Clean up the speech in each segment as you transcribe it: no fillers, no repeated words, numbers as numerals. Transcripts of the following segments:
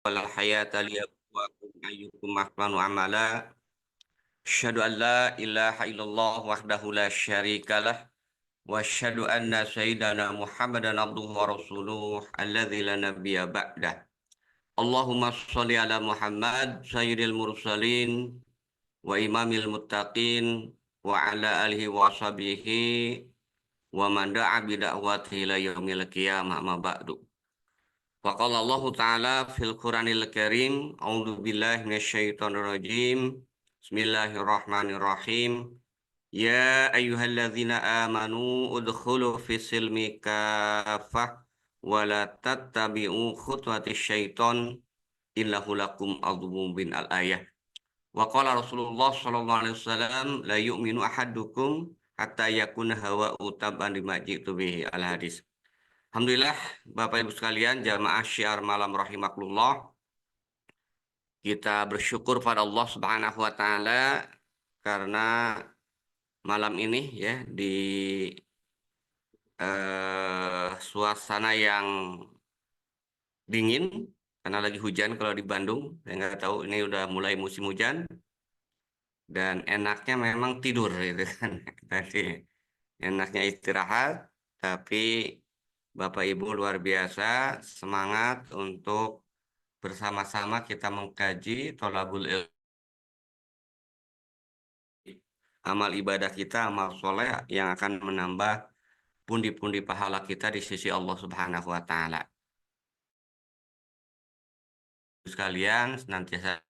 wal hayata liyabluwakum ayyukum ahsanu amala. Asyhadu an la ilaha illallah wahdahu la syarikalah wa asyhadu anna sayyidana Muhammadan abduhu wa rasuluh alladzi la nabiyya ba'dah. Allahumma shalli ala Muhammad sayyidil mursalin wa imamil muttaqin wa ala alihi wa sahbihi wa man da'a bi da'watihi ila yaumil qiyamah ma ba'du. Wa qala Allah Ta'ala fil Qur'anil Karim, a'udzu billahi minasyaitonir rajim. Bismillahirrahmanirrahim. Ya ayyuhalladzina amanu udkhulu fis silmi kafah wa la tattabi'u khutuwatis syaiton innahu lakum aduwwun bin al-ayah. Wa qala Rasulullah sallallahu alaihi wasallam la yu'minu ahadukum hatta yakuna hawa'u tab'an lima ji'tu bihi al-hadis. Alhamdulillah, Bapak Ibu sekalian, jamaah syiar malam rahimakumullah. Kita bersyukur pada Allah Subhanahu wa taala karena malam ini ya di suasana yang dingin karena lagi hujan kalau di Bandung. Saya nggak tahu ini udah mulai musim hujan dan enaknya memang tidur gitu kan. Tadi enaknya istirahat, tapi Bapak Ibu luar biasa semangat untuk bersama-sama kita mengkaji tholabul ilmi, amal ibadah kita, amal soleh yang akan menambah pundi-pundi pahala kita di sisi Allah Subhanahu wa taala. Sekalian senantiasa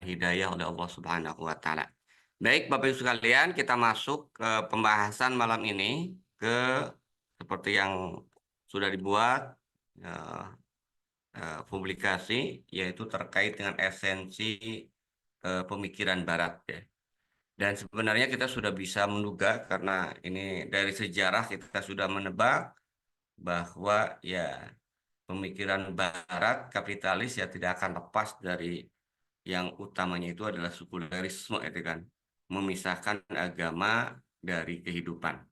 hidayah oleh Allah Subhanahu wa taala. Baik, Bapak Ibu sekalian, kita masuk ke pembahasan malam ini ke seperti yang sudah dibuat eh, publikasi, yaitu terkait dengan esensi pemikiran Barat ya. Dan sebenarnya kita sudah bisa menduga karena ini dari sejarah kita sudah menebak bahwa ya pemikiran Barat kapitalis ya tidak akan lepas dari yang utamanya itu adalah sekulerisme itu kan, memisahkan agama dari kehidupan.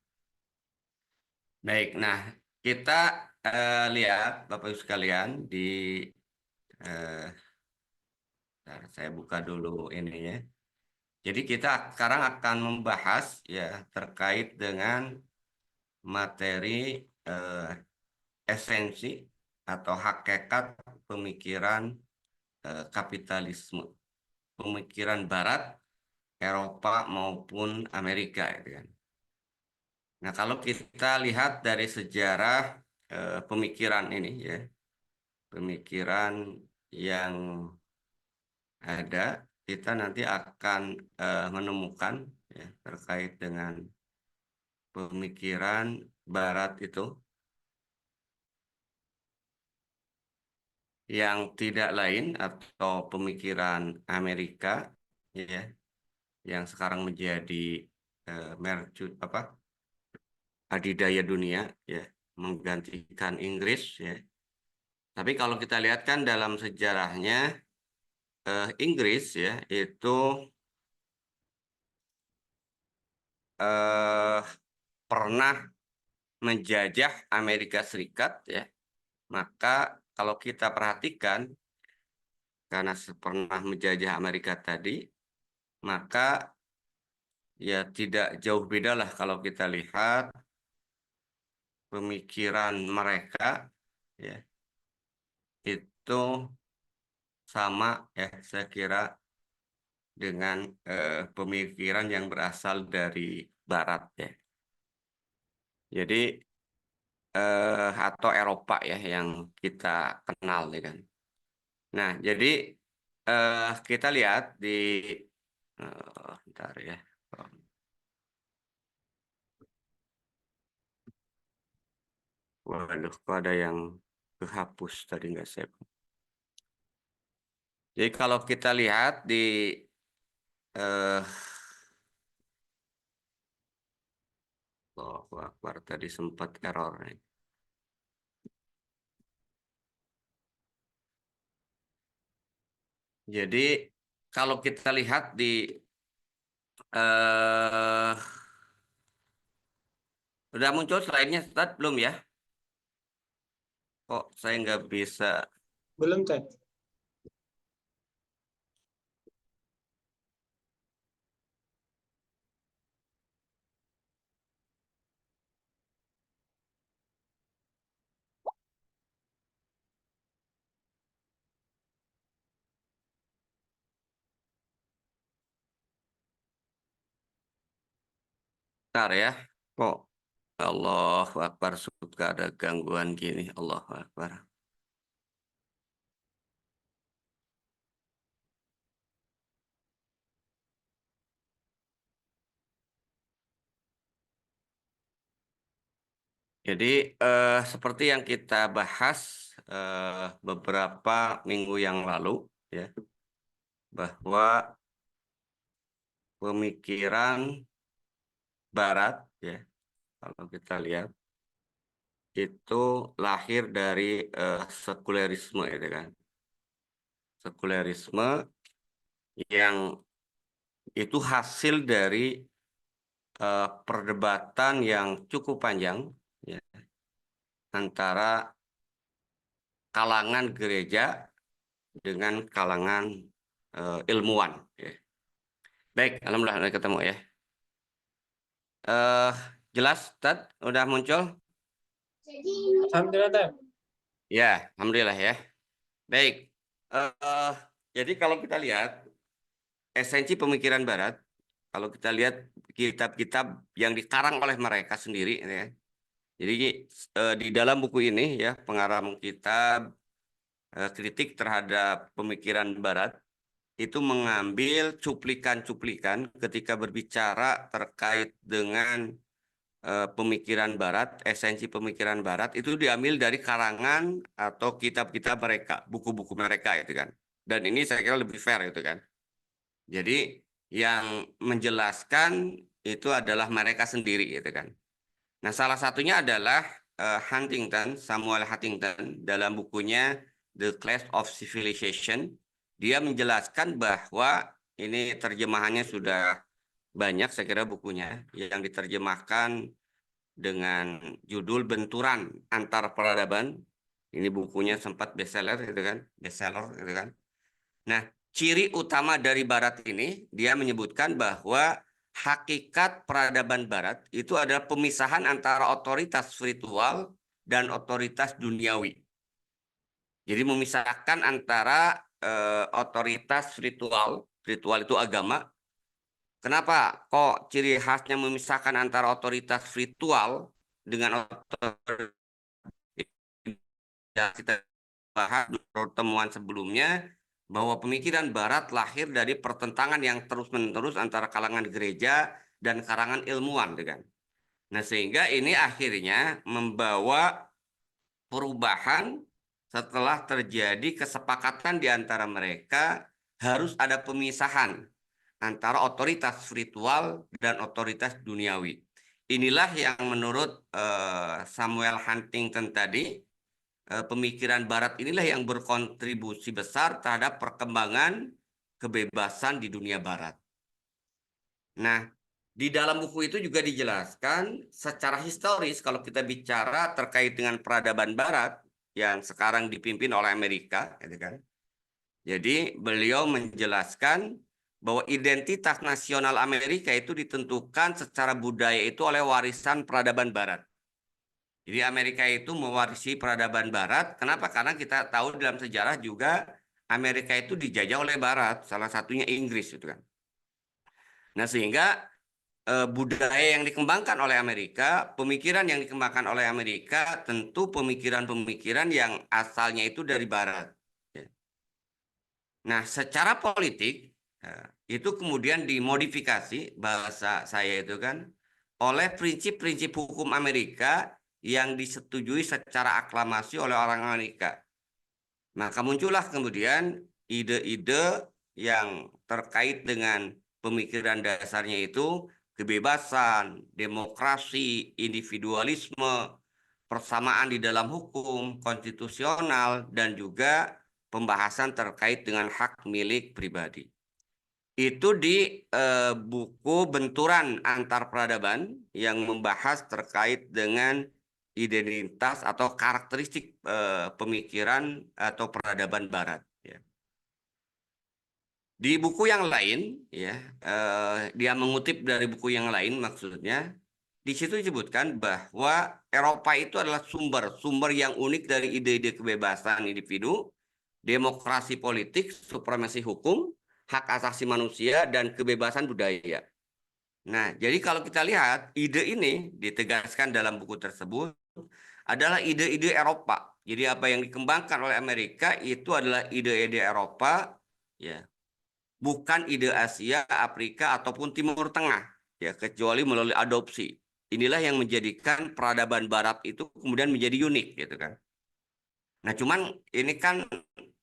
Baik, nah kita lihat Bapak Ibu sekalian di eh, bentar, saya buka dulu ini ya. Jadi kita sekarang akan membahas ya terkait dengan materi eh, esensi atau hakikat pemikiran kapitalisme, pemikiran Barat, Eropa maupun Amerika, gitu kan. Nah, kalau kita lihat dari sejarah pemikiran ini ya, pemikiran yang ada, kita nanti akan menemukan ya, terkait dengan pemikiran Barat itu yang tidak lain atau pemikiran Amerika ya yang sekarang menjadi apa adidaya dunia ya menggantikan Inggris ya. Tapi kalau kita lihat kan dalam sejarahnya Inggris ya itu eh, pernah menjajah Amerika Serikat ya. Maka kalau kita perhatikan karena pernah menjajah Amerika tadi, maka ya tidak jauh beda lah kalau kita lihat pemikiran mereka ya itu sama ya saya kira dengan pemikiran yang berasal dari Barat ya. Jadi atau Eropa ya yang kita kenal ya kan. Nah, jadi kita lihat di bentar ya. Waduh, kok ada yang kehapus tadi nggak save. Jadi kalau kita lihat di eh Allahu Akbar tadi sempat error nih. Jadi kalau kita lihat di eh udah muncul slide-nya Ustaz, belum ya? Kok saya nggak bisa? Belum, Cek. Bentar ya. Kok Allahu Akbar suka ada gangguan gini. Allahu Akbar. Jadi seperti yang kita bahas beberapa minggu yang lalu, ya, bahwa pemikiran Barat, ya, kalau kita lihat itu lahir dari sekulerisme, itu kan, sekulerisme yang itu hasil dari perdebatan yang cukup panjang, ya, antara kalangan gereja dengan kalangan ilmuwan. Ya. Baik, alhamdulillah udah ketemu ya. eh Jelas, Tad, udah muncul? Alhamdulillah, Teh. Ya, alhamdulillah ya. Baik, eh jadi kalau kita lihat esensi pemikiran Barat, kalau kita lihat kitab-kitab yang dikarang oleh mereka sendiri, ya. Jadi di dalam buku ini ya, pengarang kitab kritik terhadap pemikiran Barat itu mengambil cuplikan-cuplikan ketika berbicara terkait dengan pemikiran Barat, esensi pemikiran Barat itu diambil dari karangan atau kitab-kitab mereka, buku-buku mereka itu kan. Dan ini saya kira lebih fair itu kan. Jadi yang menjelaskan itu adalah mereka sendiri itu kan. Nah, salah satunya adalah Huntington, Samuel Huntington dalam bukunya The Clash of Civilization, dia menjelaskan bahwa ini terjemahannya sudah banyak saya kira bukunya yang diterjemahkan dengan judul Benturan Antar Peradaban. Ini bukunya sempat bestseller gitu kan, bestseller gitu kan. Nah, ciri utama dari Barat ini dia menyebutkan bahwa hakikat peradaban Barat itu adalah pemisahan antara otoritas spiritual dan otoritas duniawi. Jadi memisahkan antara otoritas spiritual, spiritual itu agama. Kenapa? Kok ciri khasnya memisahkan antara otoritas spiritual dengan otoritas yang kita bahas di pertemuan sebelumnya, bahwa pemikiran Barat lahir dari pertentangan yang terus-menerus antara kalangan gereja dan kalangan ilmuwan, kan? Nah, sehingga ini akhirnya membawa perubahan setelah terjadi kesepakatan di antara mereka harus ada pemisahan antara otoritas spiritual dan otoritas duniawi. Inilah yang menurut Samuel Huntington tadi, pemikiran Barat inilah yang berkontribusi besar terhadap perkembangan kebebasan di dunia Barat. Nah, di dalam buku itu juga dijelaskan secara historis kalau kita bicara terkait dengan peradaban Barat yang sekarang dipimpin oleh Amerika, gitu kan. Jadi beliau menjelaskan bahwa identitas nasional Amerika itu ditentukan secara budaya itu oleh warisan peradaban Barat. Jadi Amerika itu mewarisi peradaban Barat. Kenapa? Karena kita tahu dalam sejarah juga Amerika itu dijajah oleh Barat, salah satunya Inggris itu kan. Nah, sehingga budaya yang dikembangkan oleh Amerika, pemikiran yang dikembangkan oleh Amerika, tentu pemikiran-pemikiran yang asalnya itu dari Barat. Ya. Nah, secara politik itu kemudian dimodifikasi bahasa saya itu kan oleh prinsip-prinsip hukum Amerika yang disetujui secara aklamasi oleh orang Amerika. Maka muncullah kemudian ide-ide yang terkait dengan pemikiran dasarnya itu kebebasan, demokrasi, individualisme, persamaan di dalam hukum, konstitusional, dan juga pembahasan terkait dengan hak milik pribadi. Itu di buku Benturan Antar Peradaban yang membahas terkait dengan identitas atau karakteristik pemikiran atau peradaban Barat. Ya. Di buku yang lain, ya, dia mengutip dari buku yang lain maksudnya, di situ disebutkan bahwa Eropa itu adalah sumber yang unik dari ide-ide kebebasan individu, demokrasi politik, supremasi hukum, hak asasi manusia, dan kebebasan budaya. Nah, jadi kalau kita lihat, ide ini ditegaskan dalam buku tersebut adalah ide-ide Eropa. Jadi apa yang dikembangkan oleh Amerika itu adalah ide-ide Eropa, ya, bukan ide Asia, Afrika, ataupun Timur Tengah, ya, kecuali melalui adopsi. Inilah yang menjadikan peradaban Barat itu kemudian menjadi unik, gitu kan. Nah, cuman ini kan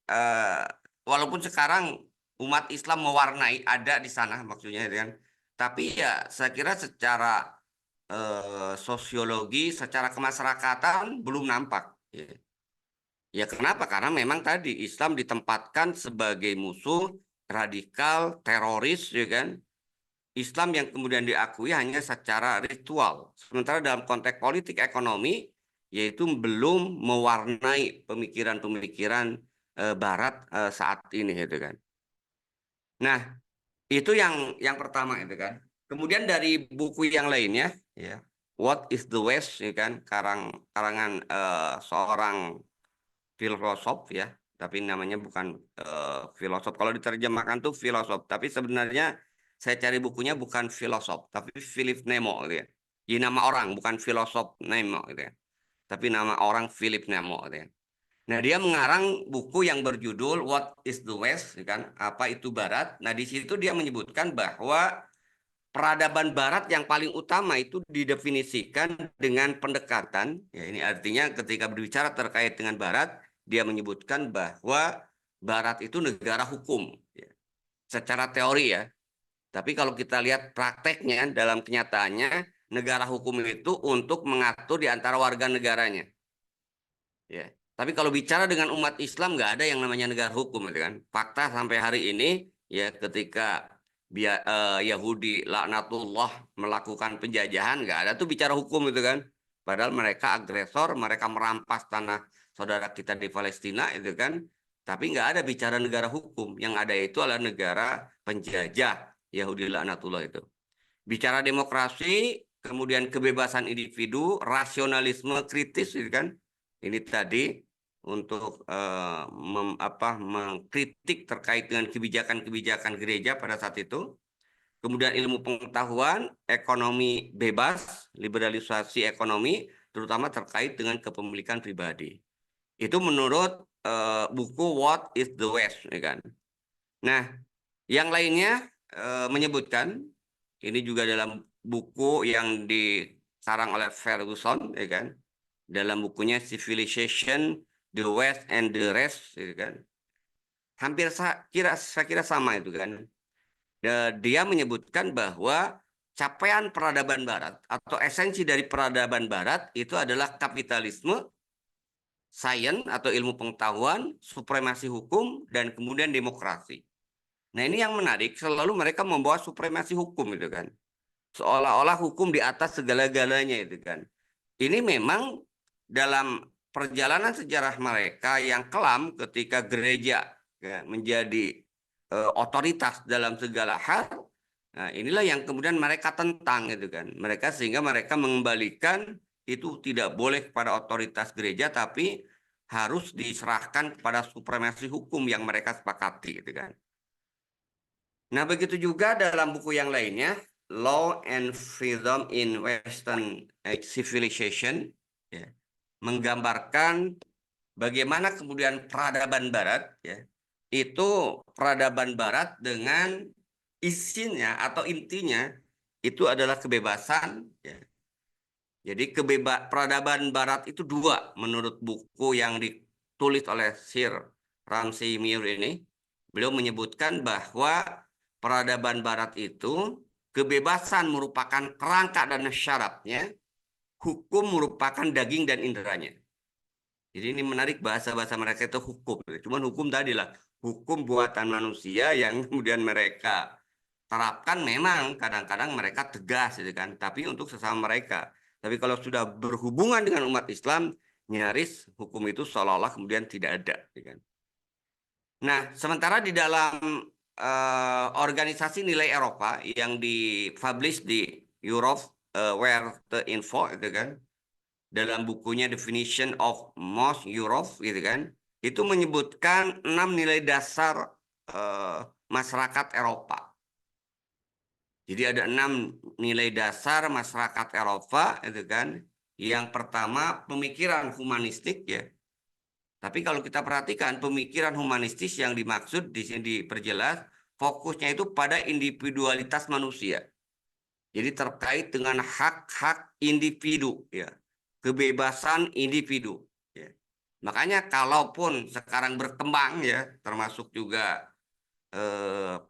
eh, walaupun sekarang umat Islam mewarnai ada di sana maksudnya, gitu kan. Tapi ya saya kira secara sosiologi, secara kemasyarakatan belum nampak. Ya. Ya kenapa? Karena memang tadi Islam ditempatkan sebagai musuh radikal, teroris, ya kan? Islam yang kemudian diakui hanya secara ritual. Sementara dalam konteks politik ekonomi, yaitu belum mewarnai pemikiran-pemikiran Barat saat ini, gitu kan. Nah, itu yang pertama, itu kan. Kemudian dari buku yang lainnya, ya, What is the West, ya kan, karangan seorang filosof, ya, tapi namanya bukan filosof. Kalau diterjemahkan tuh filosof, tapi sebenarnya saya cari bukunya bukan filosof, tapi Philip Nemo, gitu ya. Jadi nama orang, bukan filosof Nemo, gitu ya. Tapi nama orang Philip Nemo, gitu ya. Nah, dia mengarang buku yang berjudul What is the West, ya kan? Apa itu Barat? Nah, di situ dia menyebutkan bahwa peradaban Barat yang paling utama itu didefinisikan dengan pendekatan, ya ini artinya ketika berbicara terkait dengan Barat, dia menyebutkan bahwa Barat itu negara hukum, ya, secara teori, ya. Tapi kalau kita lihat prakteknya dalam kenyataannya, negara hukum itu untuk mengatur di antara warga negaranya. Ya. Tapi kalau bicara dengan umat Islam nggak ada yang namanya negara hukum, gitu kan. Fakta sampai hari ini, ya, ketika Yahudi laknatullah melakukan penjajahan, nggak ada tuh bicara hukum, itu kan. Padahal mereka agresor, mereka merampas tanah saudara kita di Palestina, itu kan. Tapi nggak ada bicara negara hukum. Yang ada itu adalah negara penjajah Yahudi laknatullah itu. Bicara demokrasi, kemudian kebebasan individu, rasionalisme kritis, gitu kan. Ini tadi untuk mengkritik terkait dengan kebijakan-kebijakan gereja pada saat itu. Kemudian ilmu pengetahuan, ekonomi bebas, liberalisasi ekonomi, terutama terkait dengan kepemilikan pribadi. Itu menurut buku What is the West, ya kan. Nah, yang lainnya menyebutkan, ini juga dalam buku yang dikarang oleh Ferguson, ya kan, dalam bukunya Civilization, The West and the Rest, ya kan, hampir saya kira sama itu kan. Dia menyebutkan bahwa capaian peradaban Barat atau esensi dari peradaban Barat itu adalah kapitalisme, sains atau ilmu pengetahuan, supremasi hukum, dan kemudian demokrasi. Nah, ini yang menarik, selalu mereka membawa supremasi hukum, itu kan. Seolah-olah hukum di atas segala-galanya, itu kan. Ini memang dalam perjalanan sejarah mereka yang kelam ketika gereja, ya, menjadi otoritas dalam segala hal. Nah, inilah yang kemudian mereka tentang, itu kan. Sehingga mereka mengembalikan itu tidak boleh kepada otoritas gereja, tapi harus diserahkan kepada supremasi hukum yang mereka sepakati, gitu kan. Nah, begitu juga dalam buku yang lainnya, Law and Freedom in Western Civilization, ya, menggambarkan bagaimana kemudian peradaban Barat, ya, itu peradaban Barat dengan isinya atau intinya itu adalah kebebasan, ya. Jadi peradaban Barat itu dua menurut buku yang ditulis oleh Sir Ramsay Muir ini. Beliau menyebutkan bahwa peradaban Barat itu kebebasan merupakan kerangka dan syaratnya, hukum merupakan daging dan inderanya. Jadi ini menarik, bahasa-bahasa mereka itu hukum. Cuman hukum tadi lah, hukum buatan manusia yang kemudian mereka terapkan memang kadang-kadang mereka tegas, gitu kan. Tapi untuk sesama mereka. Tapi kalau sudah berhubungan dengan umat Islam, nyaris hukum itu seolah-olah kemudian tidak ada. Ya kan? Nah, sementara di dalam organisasi nilai Eropa yang dipublish di Europe Where the Info, itu kan, dalam bukunya Definition of Most Europe, gitu kan, itu menyebutkan 6 nilai dasar masyarakat Eropa. Jadi ada 6 nilai dasar masyarakat Eropa, itu kan. Yang pertama pemikiran humanistik, ya. Tapi kalau kita perhatikan pemikiran humanistis yang dimaksud di sini diperjelas fokusnya itu pada individualitas manusia. Jadi terkait dengan hak-hak individu, ya, kebebasan individu. Ya. Makanya kalaupun sekarang berkembang, ya, termasuk juga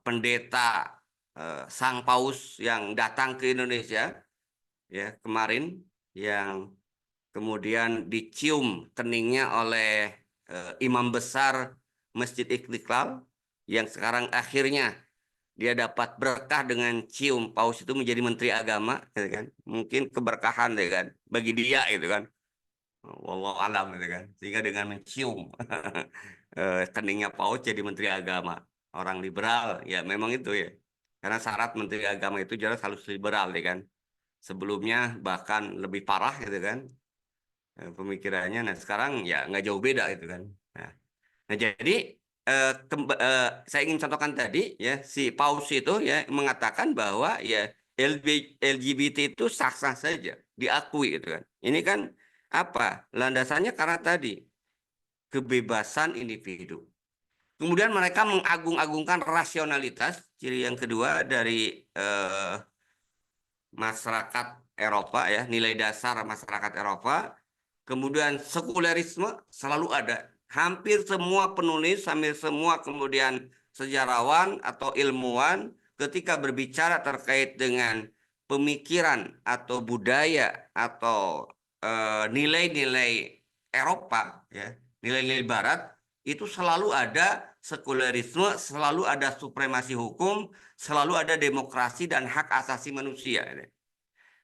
pendeta Sang Paus yang datang ke Indonesia, ya, kemarin, yang kemudian dicium keningnya oleh imam besar Masjid Istiqlal, yang sekarang akhirnya dia dapat berkah dengan cium Paus itu menjadi Menteri Agama, gitu kan. Mungkin keberkahan, ya kan, bagi dia, gitu kan. Wallahu alam, gitu kan. Sehingga dengan mencium keningnya Paus jadi Menteri Agama. Orang liberal, ya memang itu, ya. Karena syarat Menteri Agama itu jelas harus liberal, ya kan. Sebelumnya bahkan lebih parah, gitu kan, pemikirannya. Nah sekarang ya nggak jauh beda, itu kan. Nah, jadi saya ingin contohkan tadi, ya, si Paus itu, ya, mengatakan bahwa, ya, LGBT itu sah-sah saja diakui, gitu kan. Ini kan apa landasannya? Karena tadi kebebasan individu. Kemudian mereka mengagung-agungkan rasionalitas, ciri yang kedua dari masyarakat Eropa, ya, nilai dasar masyarakat Eropa. Kemudian sekulerisme selalu ada. Hampir semua penulis, hampir semua kemudian sejarawan atau ilmuwan ketika berbicara terkait dengan pemikiran atau budaya atau nilai-nilai Eropa, ya, nilai-nilai Barat, itu selalu ada sekulerisme, selalu ada supremasi hukum, selalu ada demokrasi dan hak asasi manusia.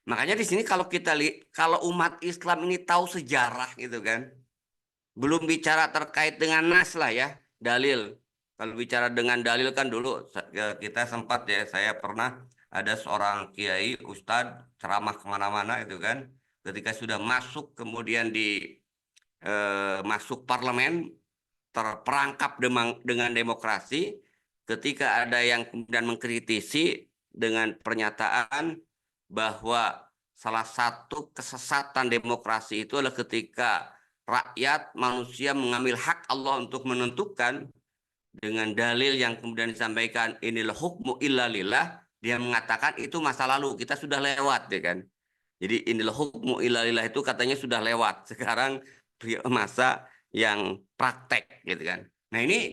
Makanya di sini kalau kita lihat, kalau umat Islam ini tahu sejarah, gitu kan, belum bicara terkait dengan nas lah, ya, dalil. Kalau bicara dengan dalil kan dulu kita sempat, ya, saya pernah ada seorang kiai ustadz ceramah kemana-mana, itu kan, ketika sudah masuk kemudian masuk parlemen, terperangkap dengan demokrasi, ketika ada yang kemudian mengkritisi dengan pernyataan bahwa salah satu kesesatan demokrasi itu adalah ketika rakyat manusia mengambil hak Allah untuk menentukan, dengan dalil yang kemudian disampaikan inilah hukmu illa lillah, dia mengatakan itu masa lalu, kita sudah lewat, ya kan. Jadi inilah hukmu illa lillah itu katanya sudah lewat. Sekarang masa yang praktek, gitu kan. Nah ini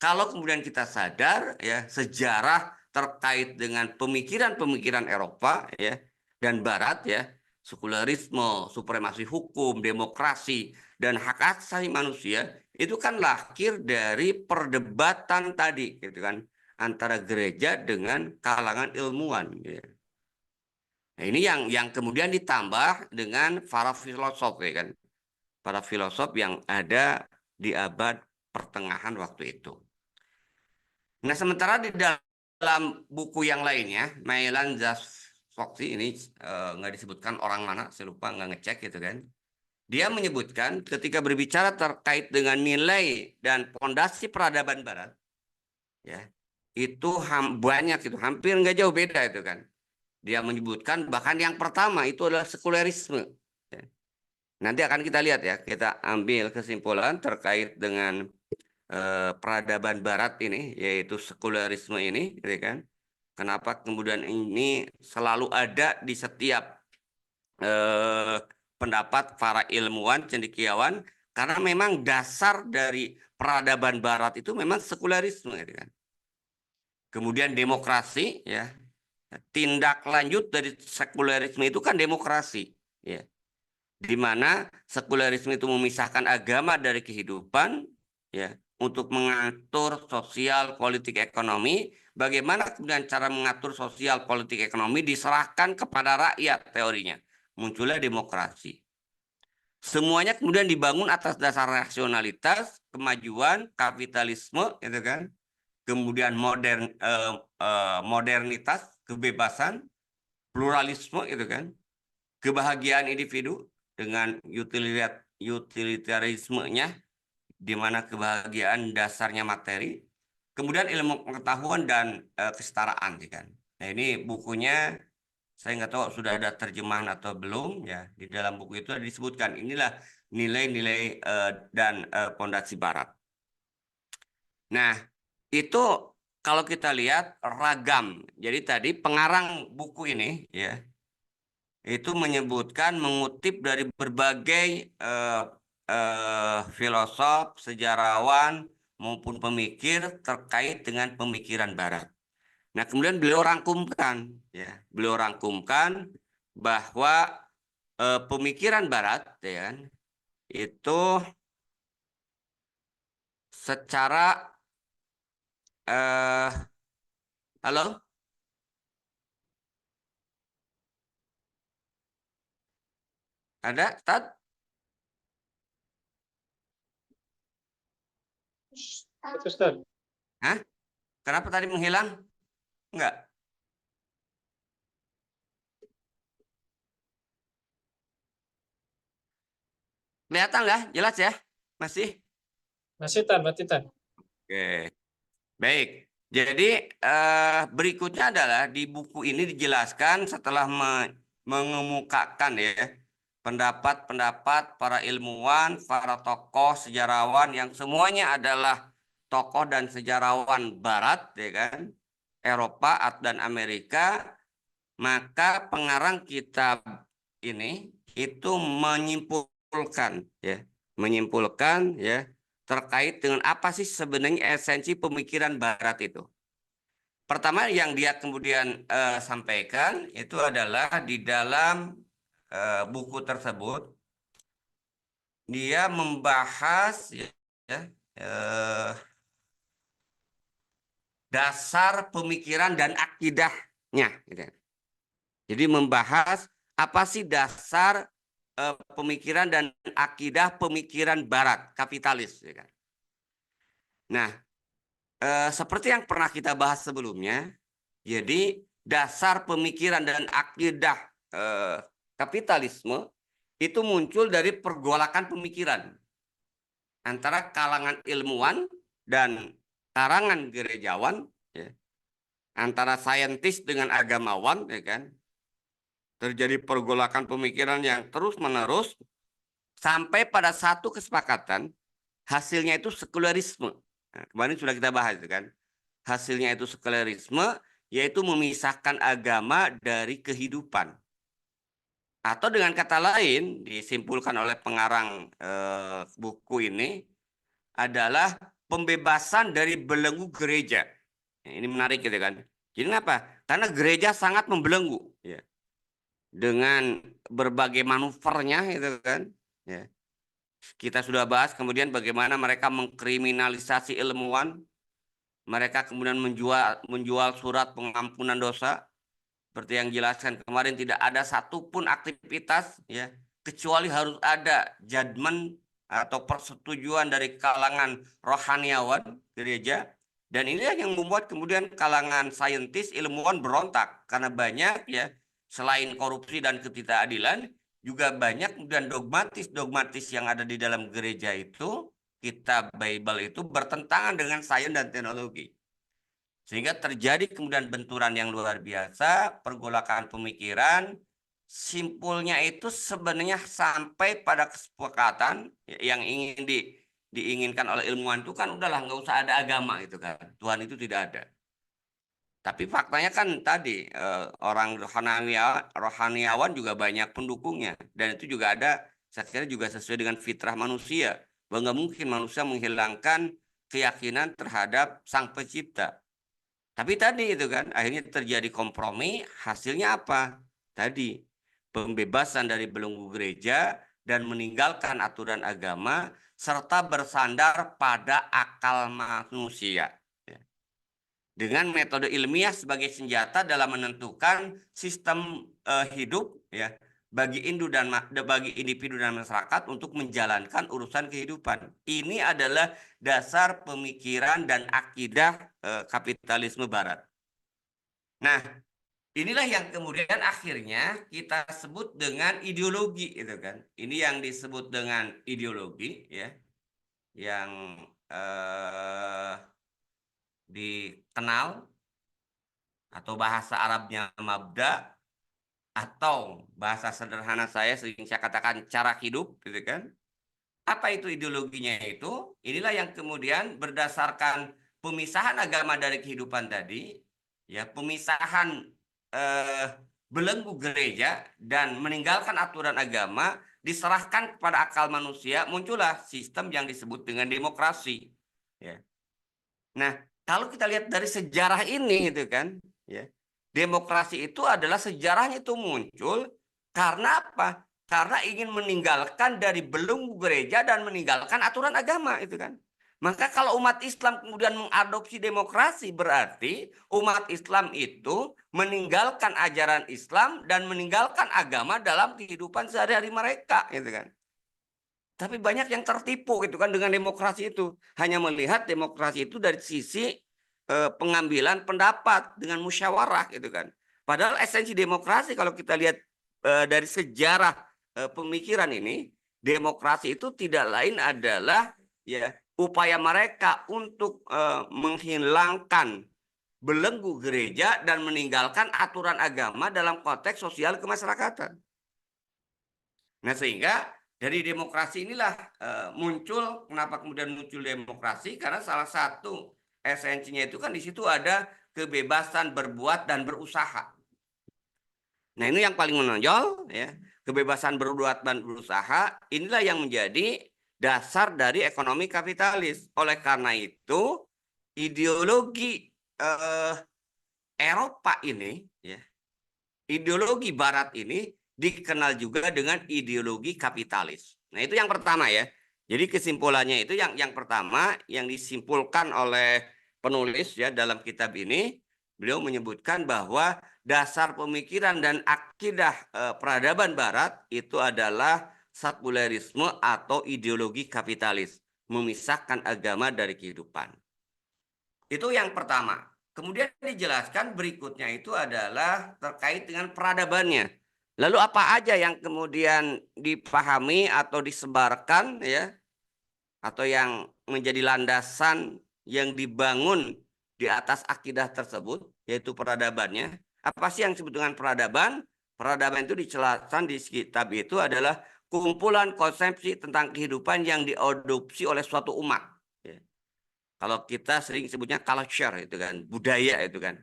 kalau kemudian kita sadar, ya, sejarah terkait dengan pemikiran-pemikiran Eropa, ya, dan Barat, ya, sekulerisme, supremasi hukum, demokrasi, dan hak asasi manusia, itu kan lahir dari perdebatan tadi, gitu kan, antara gereja dengan kalangan ilmuwan, ya. Nah, ini yang kemudian ditambah dengan para filosof, ya kan, para filosof yang ada di abad pertengahan waktu itu. Nah, sementara di dalam buku yang lainnya, Mailan Foxy ini nggak disebutkan orang mana, saya lupa, nggak ngecek, gitu kan. Dia menyebutkan ketika berbicara terkait dengan nilai dan pondasi peradaban Barat, ya, itu banyak, itu hampir nggak jauh beda, itu kan. Dia menyebutkan bahkan yang pertama itu adalah sekulerisme. Ya. Nanti akan kita lihat, ya, kita ambil kesimpulan terkait dengan peradaban Barat ini, yaitu sekulerisme ini, gitu kan. Kenapa kemudian ini selalu ada di setiap pendapat para ilmuwan cendekiawan, karena memang dasar dari peradaban Barat itu memang sekulerisme, gitu kan. Kemudian demokrasi, ya, tindak lanjut dari sekulerisme itu kan demokrasi, ya, di mana sekulerisme itu memisahkan agama dari kehidupan, ya, untuk mengatur sosial, politik, ekonomi. Bagaimana kemudian cara mengatur sosial, politik, ekonomi diserahkan kepada rakyat teorinya, munculnya demokrasi. Semuanya kemudian dibangun atas dasar rasionalitas, kemajuan, kapitalisme, gitu kan. Kemudian modernitas, kebebasan, pluralisme, gitu kan. Kebahagiaan individu dengan utilitarismenya, di mana kebahagiaan dasarnya materi. Kemudian ilmu pengetahuan dan kesetaraan, gitu kan. Nah, ini bukunya saya nggak tahu sudah ada terjemahan atau belum ya. Di dalam buku itu disebutkan inilah nilai-nilai dan fondasi Barat. Nah, itu kalau kita lihat ragam. Jadi tadi pengarang buku ini ya itu menyebutkan mengutip dari berbagai filosof, sejarawan maupun pemikir terkait dengan pemikiran Barat. Nah, kemudian beliau rangkumkan ya, beliau rangkumkan bahwa pemikiran Barat ya kan, itu secara halo, ada Tad? Itu Ustaz. Hah? Kenapa tadi menghilang? Enggak. Kelihatan nggak? Jelas ya? Masih? Masih Tan, berarti Tan. Oke. Baik. Jadi berikutnya adalah di buku ini dijelaskan setelah mengemukakan ya pendapat-pendapat para ilmuwan, para tokoh sejarawan yang semuanya adalah tokoh dan sejarawan Barat, ya kan, Eropa dan Amerika, maka pengarang kitab ini itu menyimpulkan ya terkait dengan apa sih sebenarnya esensi pemikiran Barat itu. Pertama yang dia kemudian sampaikan itu adalah di dalam buku tersebut dia membahas ya, eh, dasar pemikiran dan akidahnya. Gitu. Jadi membahas apa sih dasar pemikiran dan akidah pemikiran Barat kapitalis. Ya kan? Nah, seperti yang pernah kita bahas sebelumnya, jadi dasar pemikiran dan akidah kapitalisme itu muncul dari pergolakan pemikiran antara kalangan ilmuwan dan kalangan gerejawan, ya. Antara saintis dengan agamawan, ya kan? Terjadi pergolakan pemikiran yang terus-menerus sampai pada satu kesepakatan, hasilnya itu sekularisme. Nah, kemarin sudah kita bahas, kan? Hasilnya itu sekularisme, yaitu memisahkan agama dari kehidupan. Atau dengan kata lain, disimpulkan oleh pengarang buku ini, adalah pembebasan dari belenggu gereja. Ini menarik gitu kan. Jadi kenapa? Karena gereja sangat membelenggu. Ya. Dengan berbagai manuvernya itu kan. Ya. Kita sudah bahas kemudian bagaimana mereka mengkriminalisasi ilmuwan. Mereka kemudian menjual surat pengampunan dosa. Seperti yang jelaskan kemarin, tidak ada satupun aktivitas ya kecuali harus ada judgement atau persetujuan dari kalangan rohaniawan gereja. Dan inilah yang membuat kemudian kalangan saintis ilmuwan berontak karena banyak ya selain korupsi dan ketidakadilan juga banyak kemudian dogmatis yang ada di dalam gereja itu, kitab Bible itu bertentangan dengan sains dan teknologi. Sehingga terjadi kemudian benturan yang luar biasa, pergolakan pemikiran, simpulnya itu sebenarnya sampai pada kesepakatan yang diinginkan oleh ilmuwan itu kan udahlah nggak usah ada agama itu kan. Tuhan itu tidak ada. Tapi faktanya kan tadi orang rohaniawan juga banyak pendukungnya. Dan itu juga ada, saya kira juga sesuai dengan fitrah manusia. Bahwa nggak mungkin manusia menghilangkan keyakinan terhadap Sang Pencipta. Tapi tadi itu kan akhirnya terjadi kompromi, hasilnya apa? Tadi pembebasan dari belenggu gereja dan meninggalkan aturan agama serta bersandar pada akal manusia. Ya. Dengan metode ilmiah sebagai senjata dalam menentukan sistem hidup ya bagi individu dan masyarakat untuk menjalankan urusan kehidupan. Ini adalah dasar pemikiran dan akidah kapitalisme Barat. Nah, inilah yang kemudian akhirnya kita sebut dengan ideologi, gitu kan? Ini yang disebut dengan ideologi, ya, yang dikenal atau bahasa Arabnya mabda, atau bahasa sederhana saya sering saya katakan cara hidup, gitu kan? Apa itu ideologinya itu? Inilah yang kemudian berdasarkan pemisahan agama dari kehidupan tadi, ya, pemisahan eh, belenggu gereja dan meninggalkan aturan agama, diserahkan kepada akal manusia, muncullah sistem yang disebut dengan demokrasi. Ya. Nah, kalau kita lihat dari sejarah ini, gitu kan, ya, demokrasi itu adalah sejarahnya itu muncul karena apa? Karena ingin meninggalkan dari belenggu gereja dan meninggalkan aturan agama, itu kan. Maka kalau umat Islam kemudian mengadopsi demokrasi, berarti umat Islam itu meninggalkan ajaran Islam dan meninggalkan agama dalam kehidupan sehari-hari mereka, gitu kan. Tapi banyak yang tertipu, gitu kan, dengan demokrasi itu. Hanya melihat demokrasi itu dari sisi pengambilan pendapat dengan musyawarah, gitu kan. Padahal esensi demokrasi kalau kita lihat dari sejarah pemikiran ini, demokrasi itu tidak lain adalah, ya, upaya mereka untuk menghilangkan belenggu gereja dan meninggalkan aturan agama dalam konteks sosial kemasyarakatan. Nah, sehingga dari demokrasi inilah muncul, kenapa kemudian muncul demokrasi? Karena salah satu esensinya itu kan di situ ada kebebasan berbuat dan berusaha. Nah, ini yang paling menonjol, ya. Kebebasan berbuat dan berusaha inilah yang menjadi dasar dari ekonomi kapitalis. Oleh karena itu, ideologi Eropa ini, ya, ideologi Barat ini dikenal juga dengan ideologi kapitalis. Nah, itu yang pertama, ya. Jadi kesimpulannya itu yang pertama yang disimpulkan oleh penulis, ya, dalam kitab ini, beliau menyebutkan bahwa dasar pemikiran dan akidah peradaban Barat itu adalah sekularisme atau ideologi kapitalis, memisahkan agama dari kehidupan. Itu yang pertama. Kemudian dijelaskan berikutnya itu adalah terkait dengan peradabannya. Lalu apa aja yang kemudian dipahami atau disebarkan, ya, atau yang menjadi landasan yang dibangun di atas akidah tersebut, yaitu peradabannya. Apa sih yang disebut dengan peradaban? Peradaban itu dijelaskan di kitab itu adalah kumpulan konsepsi tentang kehidupan yang diadopsi oleh suatu umat. Ya. Kalau kita sering sebutnya culture, itu kan, budaya, itu kan,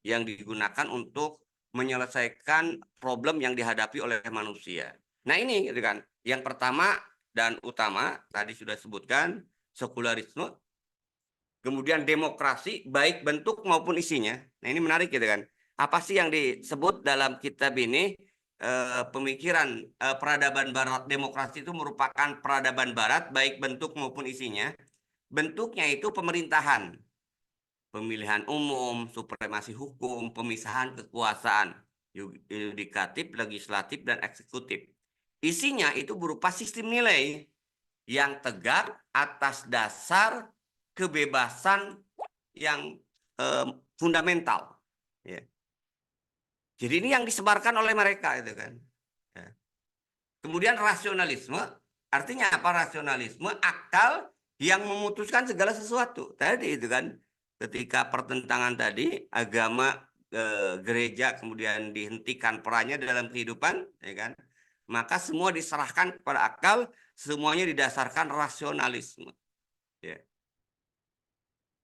yang digunakan untuk menyelesaikan problem yang dihadapi oleh manusia. Nah, ini, gitu kan, yang pertama dan utama tadi sudah sebutkan sekularisme, kemudian demokrasi baik bentuk maupun isinya. Nah, ini menarik, gitu kan. Apa sih yang disebut dalam kitab ini pemikiran peradaban Barat? Demokrasi itu merupakan peradaban Barat baik bentuk maupun isinya. Bentuknya itu pemerintahan, pemilihan umum, supremasi hukum, pemisahan kekuasaan, yudikatif, legislatif, dan eksekutif. Isinya itu berupa sistem nilai yang tegak atas dasar kebebasan yang fundamental. Ya. Jadi ini yang disebarkan oleh mereka, itu kan. Ya. Kemudian rasionalisme, artinya apa rasionalisme? Akal yang memutuskan segala sesuatu. Tadi itu kan, ketika pertentangan tadi, agama, gereja kemudian dihentikan perannya dalam kehidupan, ya kan? Maka semua diserahkan kepada akal, semuanya didasarkan rasionalisme. Ya.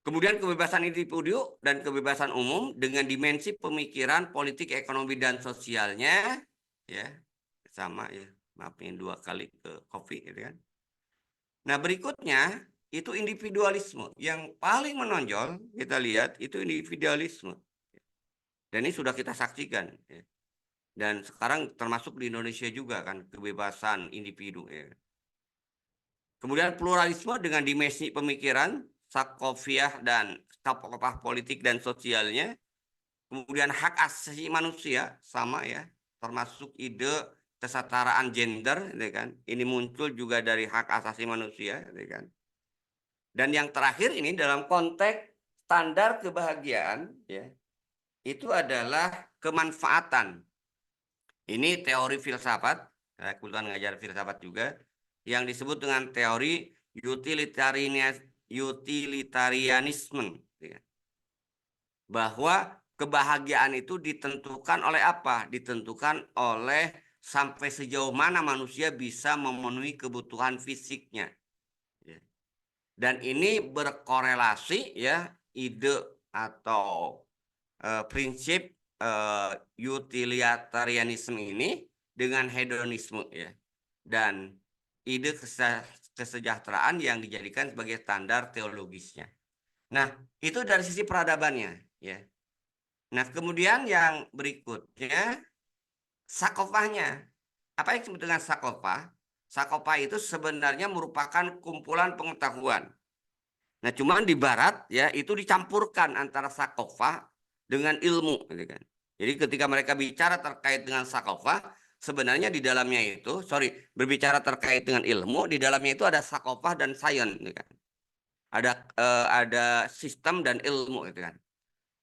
Kemudian kebebasan individu dan kebebasan umum dengan dimensi pemikiran, politik, ekonomi, dan sosialnya, ya, sama, ya. Maaf, ini 2 kali ke kopi, gitu kan. Nah, berikutnya itu individualisme. Yang paling menonjol kita lihat itu individualisme. Dan ini sudah kita saksikan, ya. Dan sekarang termasuk di Indonesia juga kan, kebebasan individu, ya. Kemudian pluralisme dengan dimensi pemikiran, sakofiah, dan tokoh politik dan sosialnya. Kemudian hak asasi manusia, sama, ya, termasuk ide kesetaraan gender, gitu kan. Ini muncul juga dari hak asasi manusia, gitu kan. Dan yang terakhir ini dalam konteks standar kebahagiaan, ya, itu adalah kemanfaatan. Ini teori filsafat, saya kebetulan ngajar filsafat juga, yang disebut dengan teori utilitarianisme, gitu kan. Bahwa kebahagiaan itu ditentukan oleh apa? Ditentukan oleh sampai sejauh mana manusia bisa memenuhi kebutuhan fisiknya. Ya. Dan ini berkorelasi, ya, ide atau prinsip utilitarianisme ini dengan hedonisme, ya. Dan ide kesejahteraan yang dijadikan sebagai standar teologisnya. Nah, itu dari sisi peradabannya, ya. Nah, kemudian yang berikutnya, sakofahnya. Apa yang disebut dengan sakofah? Sakofah itu sebenarnya merupakan kumpulan pengetahuan. Nah, cuman di barat, ya, itu dicampurkan antara sakofah dengan ilmu, gitu kan. Jadi ketika mereka bicara terkait dengan sakofah, sebenarnya di dalamnya itu, berbicara terkait dengan ilmu, di dalamnya itu ada sakofah dan sains, gitu kan. Ada sistem dan ilmu, gitu kan.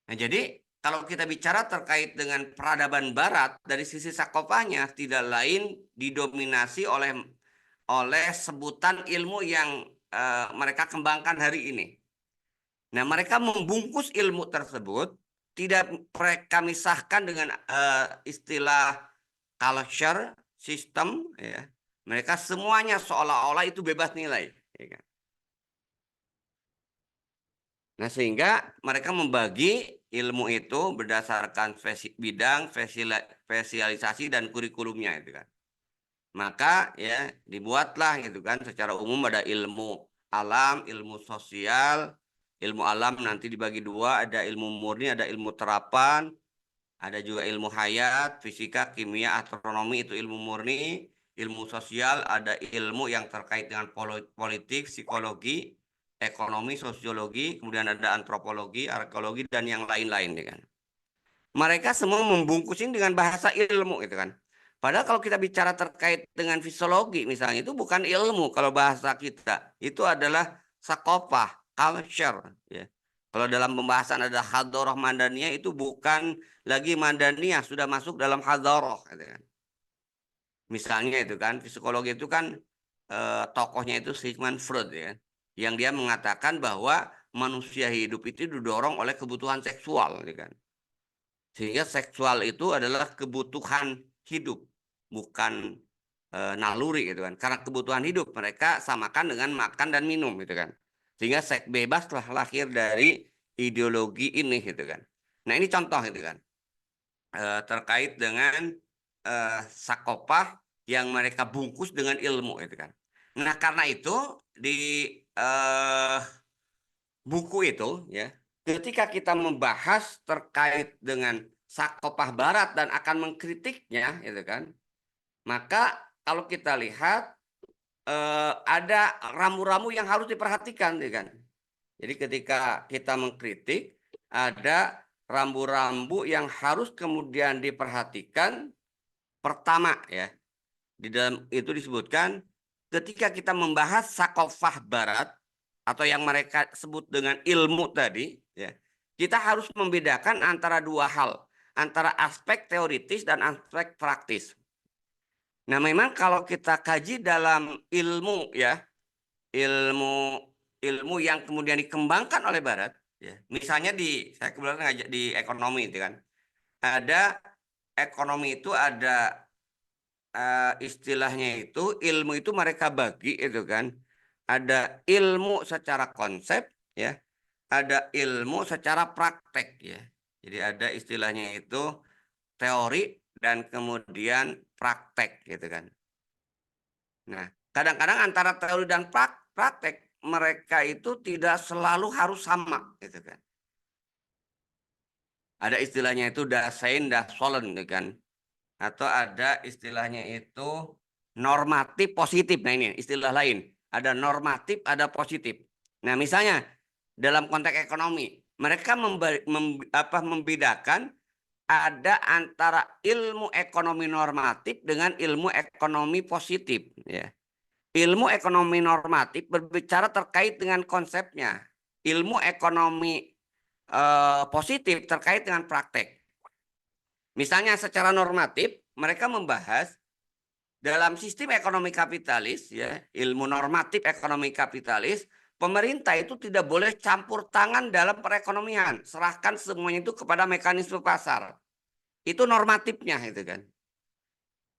Nah, jadi kalau kita bicara terkait dengan peradaban barat, dari sisi sakofahnya tidak lain didominasi oleh sebutan ilmu yang mereka kembangkan hari ini. Nah, mereka membungkus ilmu tersebut, tidak mereka misahkan dengan istilah culture, sistem, ya. Mereka semuanya seolah-olah itu bebas nilai, ya kan? Nah, sehingga mereka membagi ilmu itu berdasarkan bidang, spesialisasi, dan kurikulumnya, itu kan. Maka, ya, dibuatlah, gitu kan, secara umum ada ilmu alam, ilmu sosial. Ilmu alam nanti dibagi dua, ada ilmu murni, ada ilmu terapan, ada juga ilmu hayat, fisika, kimia, astronomi, itu ilmu murni. Ilmu sosial ada ilmu yang terkait dengan politik, psikologi, ekonomi, sosiologi, kemudian ada antropologi, arkeologi, dan yang lain-lain, kan. Mereka semua membungkus ini dengan bahasa ilmu, gitu kan. Padahal kalau kita bicara terkait dengan fisiologi misalnya, itu bukan ilmu. Kalau bahasa kita itu adalah sakofah, culture, ya. Kalau dalam pembahasan ada hadoroh madaniyah, itu bukan lagi madaniyah, sudah masuk dalam hadoroh, gitu kan. Misalnya itu kan, psikologi itu kan tokohnya itu Sigmund Freud, ya, yang dia mengatakan bahwa manusia hidup itu didorong oleh kebutuhan seksual, gitu kan. Sehingga seksual itu adalah kebutuhan hidup, bukan naluri, gitu kan. Karena kebutuhan hidup mereka samakan dengan makan dan minum, gitu kan. Sehingga seks bebas telah lahir dari ideologi ini, gitu kan. Nah, ini contoh, gitu kan, terkait dengan sakopah yang mereka bungkus dengan ilmu, gitu kan. Nah, karena itu di buku itu, ya, ketika kita membahas terkait dengan sakopah barat dan akan mengkritiknya, gitu kan, maka kalau kita lihat ada rambu-rambu yang harus diperhatikan, gitu kan. Jadi ketika kita mengkritik, ada rambu-rambu yang harus kemudian diperhatikan. Pertama, ya, di dalam itu disebutkan ketika kita membahas sakofah barat atau yang mereka sebut dengan ilmu tadi, ya, kita harus membedakan antara dua hal, antara aspek teoritis dan aspek praktis. Nah, memang kalau kita kaji dalam ilmu, ya, ilmu ilmu yang kemudian dikembangkan oleh Barat, ya, misalnya saya kebetulan ngajak di ekonomi, itu kan, ada ekonomi itu ada istilahnya itu ilmu itu mereka bagi, itu kan, ada ilmu secara konsep, ya, ada ilmu secara praktek, ya. Jadi ada istilahnya itu teori dan kemudian praktek, gitu kan. Nah, kadang-kadang antara teori dan praktek mereka itu tidak selalu harus sama, gitu kan. Ada istilahnya itu Dasein Sollen, gitu kan. Atau ada istilahnya itu normatif positif. Nah, ini istilah lain. Ada normatif, ada positif. Nah, misalnya dalam konteks ekonomi, mereka membedakan ada antara ilmu ekonomi normatif dengan ilmu ekonomi positif. Ya. Ilmu ekonomi normatif berbicara terkait dengan konsepnya. Ilmu ekonomi positif terkait dengan praktek. Misalnya secara normatif, mereka membahas dalam sistem ekonomi kapitalis, ya, ilmu normatif ekonomi kapitalis, pemerintah itu tidak boleh campur tangan dalam perekonomian. Serahkan semuanya itu kepada mekanisme pasar. Itu normatifnya, itu kan.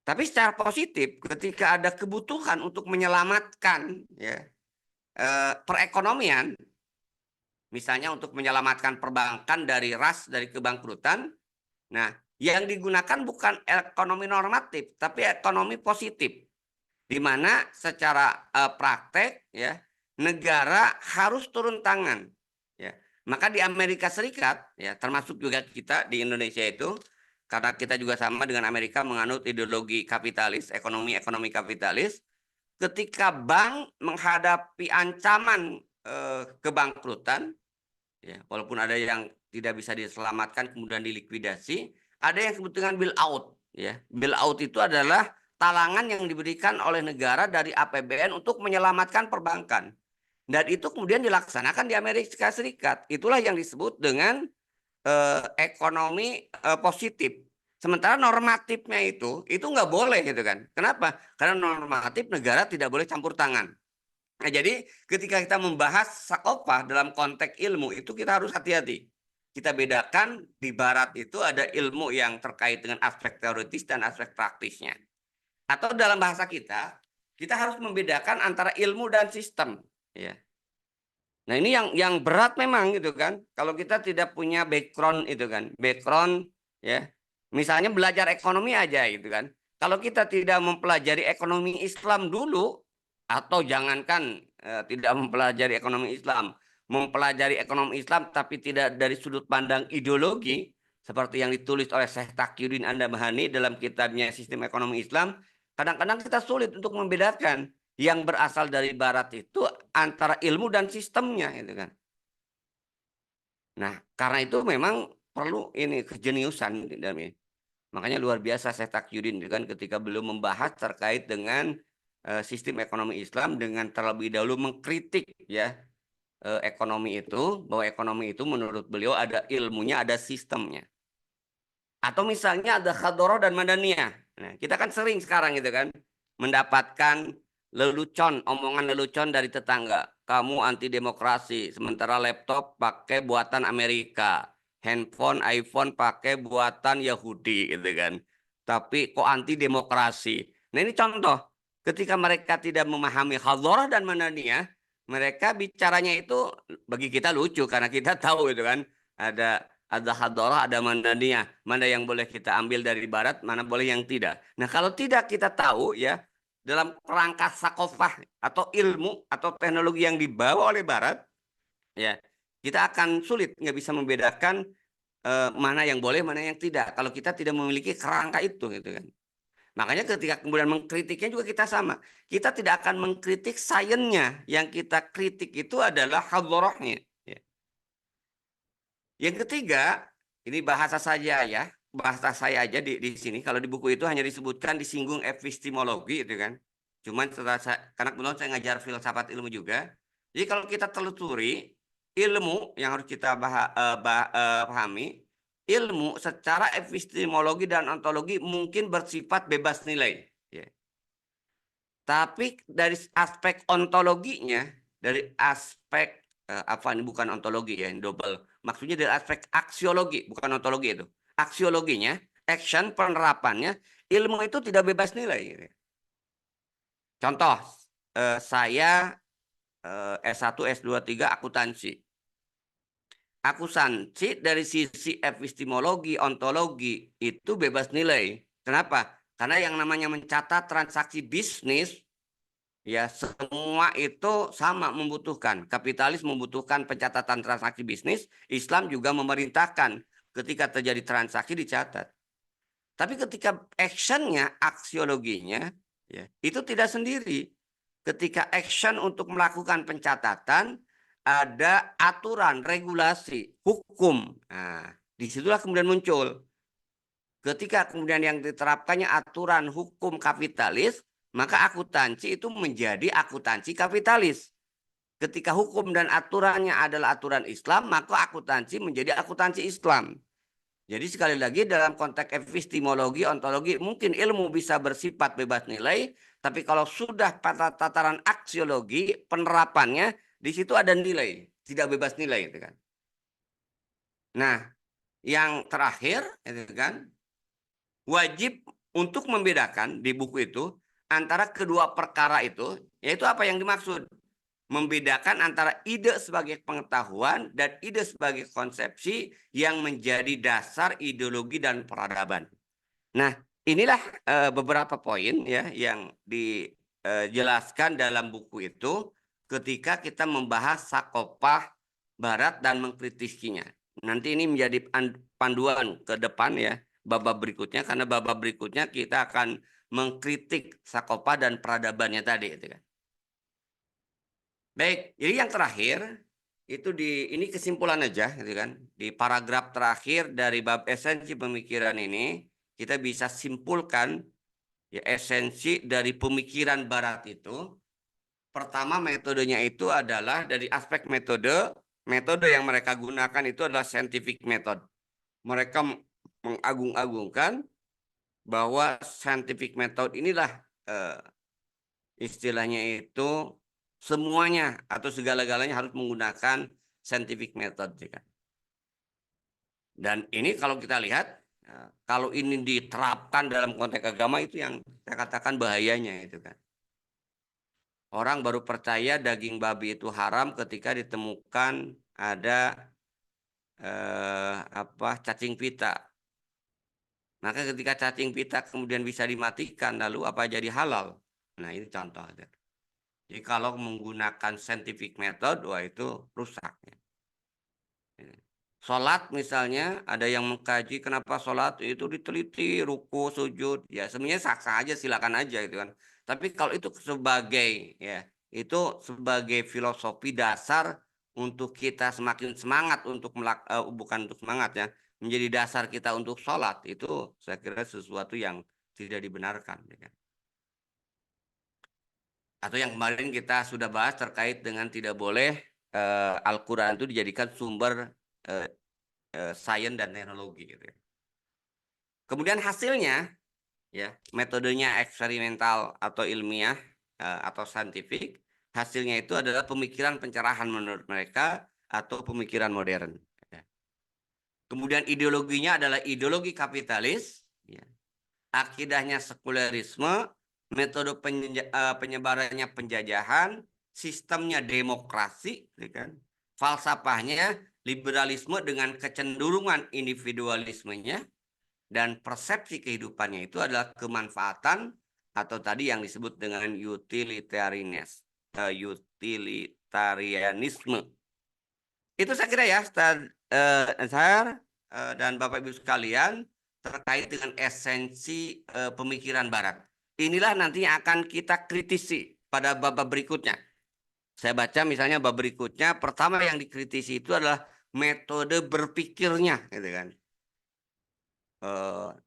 Tapi secara positif, ketika ada kebutuhan untuk menyelamatkan, ya, perekonomian, misalnya untuk menyelamatkan perbankan dari dari kebangkrutan, nah, yang digunakan bukan ekonomi normatif, tapi ekonomi positif, di mana secara praktek, ya, negara harus turun tangan. Ya. Maka di Amerika Serikat, ya, termasuk juga kita di Indonesia itu, karena kita juga sama dengan Amerika menganut ideologi kapitalis, ekonomi kapitalis, ketika bank menghadapi ancaman kebangkrutan, ya, walaupun ada yang tidak bisa diselamatkan kemudian dilikuidasi, ada yang disebut dengan bail out. Ya. Bail out itu adalah talangan yang diberikan oleh negara dari APBN untuk menyelamatkan perbankan. Dan itu kemudian dilaksanakan di Amerika Serikat. Itulah yang disebut dengan ekonomi positif. Sementara normatifnya itu nggak boleh gitu kan. Kenapa? Karena normatif negara tidak boleh campur tangan. Nah, jadi ketika kita membahas sakopah dalam konteks ilmu itu kita harus hati-hati. Kita bedakan di barat itu ada ilmu yang terkait dengan aspek teoritis dan aspek praktisnya. Atau dalam bahasa kita harus membedakan antara ilmu dan sistem. Ya. Nah ini yang berat memang gitu kan. Kalau kita tidak punya background itu kan. Background ya. Misalnya belajar ekonomi aja gitu kan. Kalau kita tidak mempelajari ekonomi Islam dulu, atau jangankan tidak mempelajari ekonomi Islam, mempelajari ekonomi Islam tapi tidak dari sudut pandang ideologi, seperti yang ditulis oleh Syekh Taqiyuddin An-Nabhani dalam kitabnya Sistem Ekonomi Islam, kadang-kadang kita sulit untuk membedakan yang berasal dari barat itu antara ilmu dan sistemnya gitu kan. Nah, karena itu memang perlu ini kejeniusan dalam ini. Makanya luar biasa Syekh Taqiyuddin kan ketika beliau membahas terkait dengan sistem ekonomi Islam dengan terlebih dahulu mengkritik ya ekonomi itu, bahwa ekonomi itu menurut beliau ada ilmunya, ada sistemnya. Atau misalnya ada khadoroh dan madaniyah. Nah, kita kan sering sekarang gitu kan mendapatkan lelucon, omongan lelucon dari tetangga. Kamu anti demokrasi, sementara laptop pakai buatan Amerika, handphone, iPhone pakai buatan Yahudi gitu kan. Tapi kok anti demokrasi? Nah, ini contoh. Ketika mereka tidak memahami khadoroh dan madaniyah, mereka bicaranya itu bagi kita lucu karena kita tahu itu kan ada hadorah, ada mandaniyah. Mana yang boleh kita ambil dari barat, mana boleh yang tidak. Nah, kalau tidak kita tahu ya, dalam kerangka sakofah atau ilmu atau teknologi yang dibawa oleh barat, ya, kita akan sulit, nggak bisa membedakan mana yang boleh, mana yang tidak. Kalau kita tidak memiliki kerangka itu, gitu kan. Makanya ketika kemudian mengkritiknya juga kita sama. Kita tidak akan mengkritik sainsnya. Yang kita kritik itu adalah hadorahnya. Ya. Yang ketiga, ini bahasa saja ya, bahasa saya aja di sini. Kalau di buku itu hanya disebutkan disinggung epistemologi itu kan. Cuman karena kebetulan saya ngajar filsafat ilmu juga. Jadi kalau kita telusuri ilmu yang harus kita pahami, ilmu secara epistemologi dan ontologi mungkin bersifat bebas nilai. Ya. Tapi dari aspek ontologinya, dari aspek apa ini bukan ontologi ya, double. Maksudnya dari aspek aksiologi, bukan ontologi itu. Aksiologinya, action penerapannya, ilmu itu tidak bebas nilai. Gitu. Contoh, saya S1, S2, 3 akuntansi. Akuntansi dari sisi epistemologi, ontologi itu bebas nilai. Kenapa? Karena yang namanya mencatat transaksi bisnis, ya semua itu sama membutuhkan. Kapitalis membutuhkan pencatatan transaksi bisnis. Islam juga memerintahkan ketika terjadi transaksi dicatat. Tapi ketika actionnya, aksiologinya, ya, itu tidak sendiri. Ketika action untuk melakukan pencatatan, ada aturan, regulasi, hukum. Nah, disitulah kemudian muncul. Ketika kemudian yang diterapkannya aturan hukum kapitalis, maka akuntansi itu menjadi akuntansi kapitalis. Ketika hukum dan aturannya adalah aturan Islam, maka akuntansi menjadi akuntansi Islam. Jadi sekali lagi dalam konteks epistemologi, ontologi, mungkin ilmu bisa bersifat bebas nilai, tapi kalau sudah pada tataran aksiologi, penerapannya di situ ada nilai, tidak bebas nilai, gitu kan. Nah, yang terakhir, itu kan, wajib untuk membedakan di buku itu antara kedua perkara itu, yaitu apa yang dimaksud? Membedakan antara ide sebagai pengetahuan dan ide sebagai konsepsi yang menjadi dasar ideologi dan peradaban. Nah, inilah beberapa poin ya yang dijelaskan dalam buku itu ketika kita membahas Sakopah Barat dan mengkritisinya. Nanti ini menjadi panduan ke depan ya, babak berikutnya, karena babak berikutnya kita akan mengkritik Sakopah dan peradabannya tadi, gitu kan. Baik, jadi yang terakhir itu ini kesimpulan aja, gitu kan. Di paragraf terakhir dari bab esensi pemikiran ini kita bisa simpulkan ya esensi dari pemikiran Barat itu. Pertama, metodenya itu adalah dari aspek metode yang mereka gunakan itu adalah scientific method. Mereka mengagung-agungkan bahwa scientific method inilah istilahnya itu semuanya atau segala-galanya harus menggunakan scientific method. Dan ini kalau kita lihat, kalau ini diterapkan dalam konteks agama itu yang saya katakan bahayanya itu kan. Orang baru percaya daging babi itu haram ketika ditemukan ada cacing pita. Maka ketika cacing pita kemudian bisa dimatikan, lalu apa jadi halal? Nah ini contoh. Jadi kalau menggunakan scientific method, wah itu rusak. Sholat misalnya, ada yang mengkaji kenapa sholat itu diteliti, ruku, sujud. Ya sebenarnya sah-sah aja, silakan aja gitu kan. Tapi kalau itu sebagai itu sebagai filosofi dasar untuk kita semakin semangat untuk bukan untuk semangat ya, menjadi dasar kita untuk sholat, itu saya kira sesuatu yang tidak dibenarkan. Ya kan? Atau yang kemarin kita sudah bahas terkait dengan tidak boleh Al-Quran itu dijadikan sumber sains dan teknologi gitu ya. Kemudian hasilnya ya metodenya eksperimental atau ilmiah atau saintifik, hasilnya itu adalah pemikiran pencerahan menurut mereka atau pemikiran modern. Ya. Kemudian ideologinya adalah ideologi kapitalis, ya. Akidahnya sekulerisme, metode penyebarannya penjajahan, sistemnya demokrasi, ya kan? Falsafahnya liberalisme dengan kecenderungan individualismenya, dan persepsi kehidupannya itu adalah kemanfaatan atau tadi yang disebut dengan utilitarianisme. Itu saya kira ya, saya dan Bapak Ibu sekalian terkait dengan esensi pemikiran Barat. Inilah nanti yang akan kita kritisi pada bab berikutnya. Saya baca misalnya bab berikutnya, pertama yang dikritisi itu adalah metode berpikirnya, gitu kan.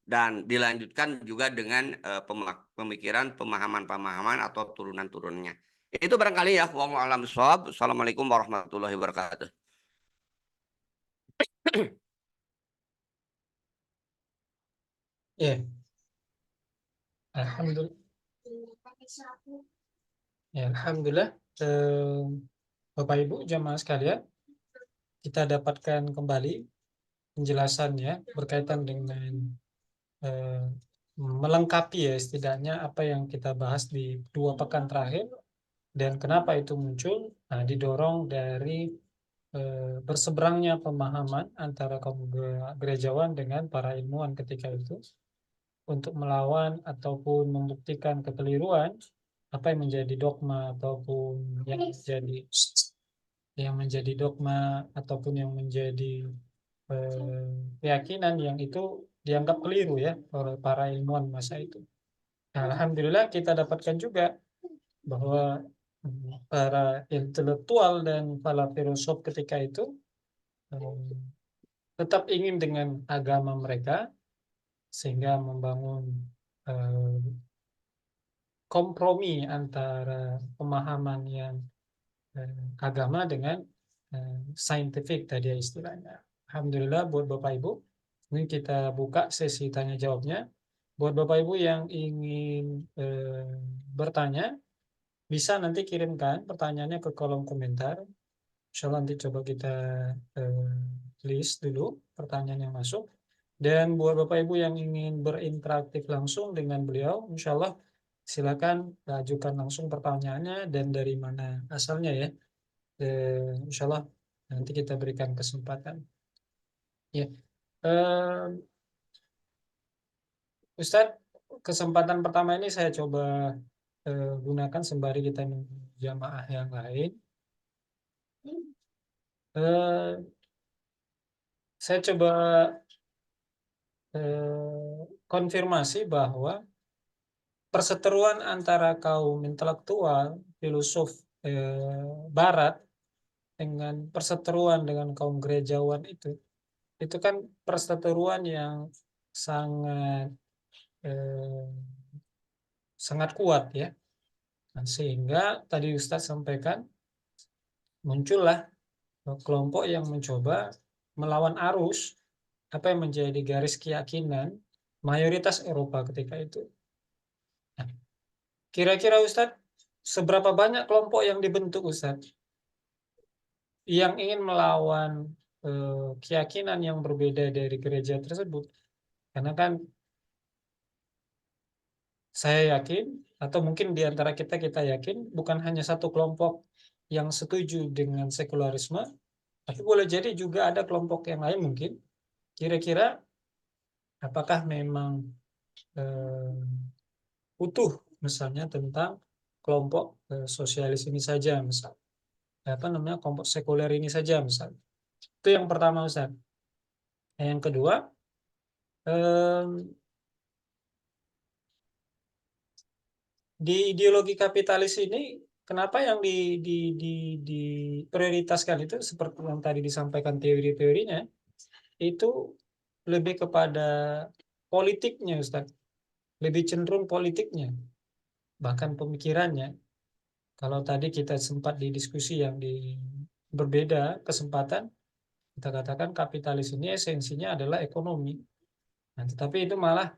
Dan dilanjutkan juga dengan pemikiran, pemahaman-pemahaman atau turunan-turunannya. Itu barangkali ya. Wallahu a'lam bishawab. Assalamualaikum warahmatullahi wabarakatuh. Ya, alhamdulillah. Ya, alhamdulillah. Bapak Ibu jamaah sekalian, kita dapatkan kembali penjelasannya berkaitan dengan melengkapi ya setidaknya apa yang kita bahas di 2 pekan terakhir dan kenapa itu muncul. Nah, didorong dari berseberangnya pemahaman antara kaum gerejawan dengan para ilmuwan ketika itu untuk melawan ataupun membuktikan kekeliruan apa yang menjadi dogma ataupun yang menjadi dogma ataupun yang menjadi keyakinan yang itu dianggap keliru ya oleh para ilmuwan masa itu. Nah, alhamdulillah kita dapatkan juga bahwa para intelektual dan para filosof ketika itu tetap ingin dengan agama mereka sehingga membangun eh, kompromi antara pemahaman yang agama dengan scientific tadi ya istilahnya. Alhamdulillah buat Bapak Ibu, ini kita buka sesi tanya jawabnya. Buat Bapak Ibu yang ingin bertanya, bisa nanti kirimkan pertanyaannya ke kolom komentar. Insya Allah nanti coba kita eh, list dulu pertanyaan yang masuk. Dan buat Bapak Ibu yang ingin berinteraktif langsung dengan beliau, Insya Allah silakan ajukan langsung pertanyaannya dan dari mana asalnya ya. Insya Allah nanti kita berikan kesempatan. Ya, Ustadz, kesempatan pertama ini saya coba gunakan sembari kita nunggu jamaah yang lain. Eh, saya coba konfirmasi bahwa perseteruan antara kaum intelektual, filosof Barat dengan perseteruan dengan kaum gerejawan itu kan perseteruan yang sangat eh, sangat kuat ya. Nah, sehingga tadi Ustadz sampaikan muncullah kelompok yang mencoba melawan arus apa yang menjadi garis keyakinan mayoritas Eropa ketika itu. Nah, kira-kira Ustadz, seberapa banyak kelompok yang dibentuk Ustadz yang ingin melawan keyakinan yang berbeda dari gereja tersebut? Karena kan saya yakin, atau mungkin di antara kita kita yakin, bukan hanya satu kelompok yang setuju dengan sekularisme, tapi boleh jadi juga ada kelompok yang lain mungkin. Kira-kira apakah memang eh, utuh misalnya tentang kelompok sosialis ini saja, misal apa namanya kelompok sekuler ini saja, misal. Itu yang pertama, Ustaz. Yang kedua, eh, di ideologi kapitalis ini, kenapa yang diprioritaskan itu seperti yang tadi disampaikan teori-teorinya, itu lebih kepada politiknya, Ustaz. Lebih cenderung politiknya, bahkan pemikirannya. Kalau tadi kita sempat di diskusi yang berbeda kesempatan, kita katakan kapitalis ini esensinya adalah ekonomi. Nah, tetapi itu malah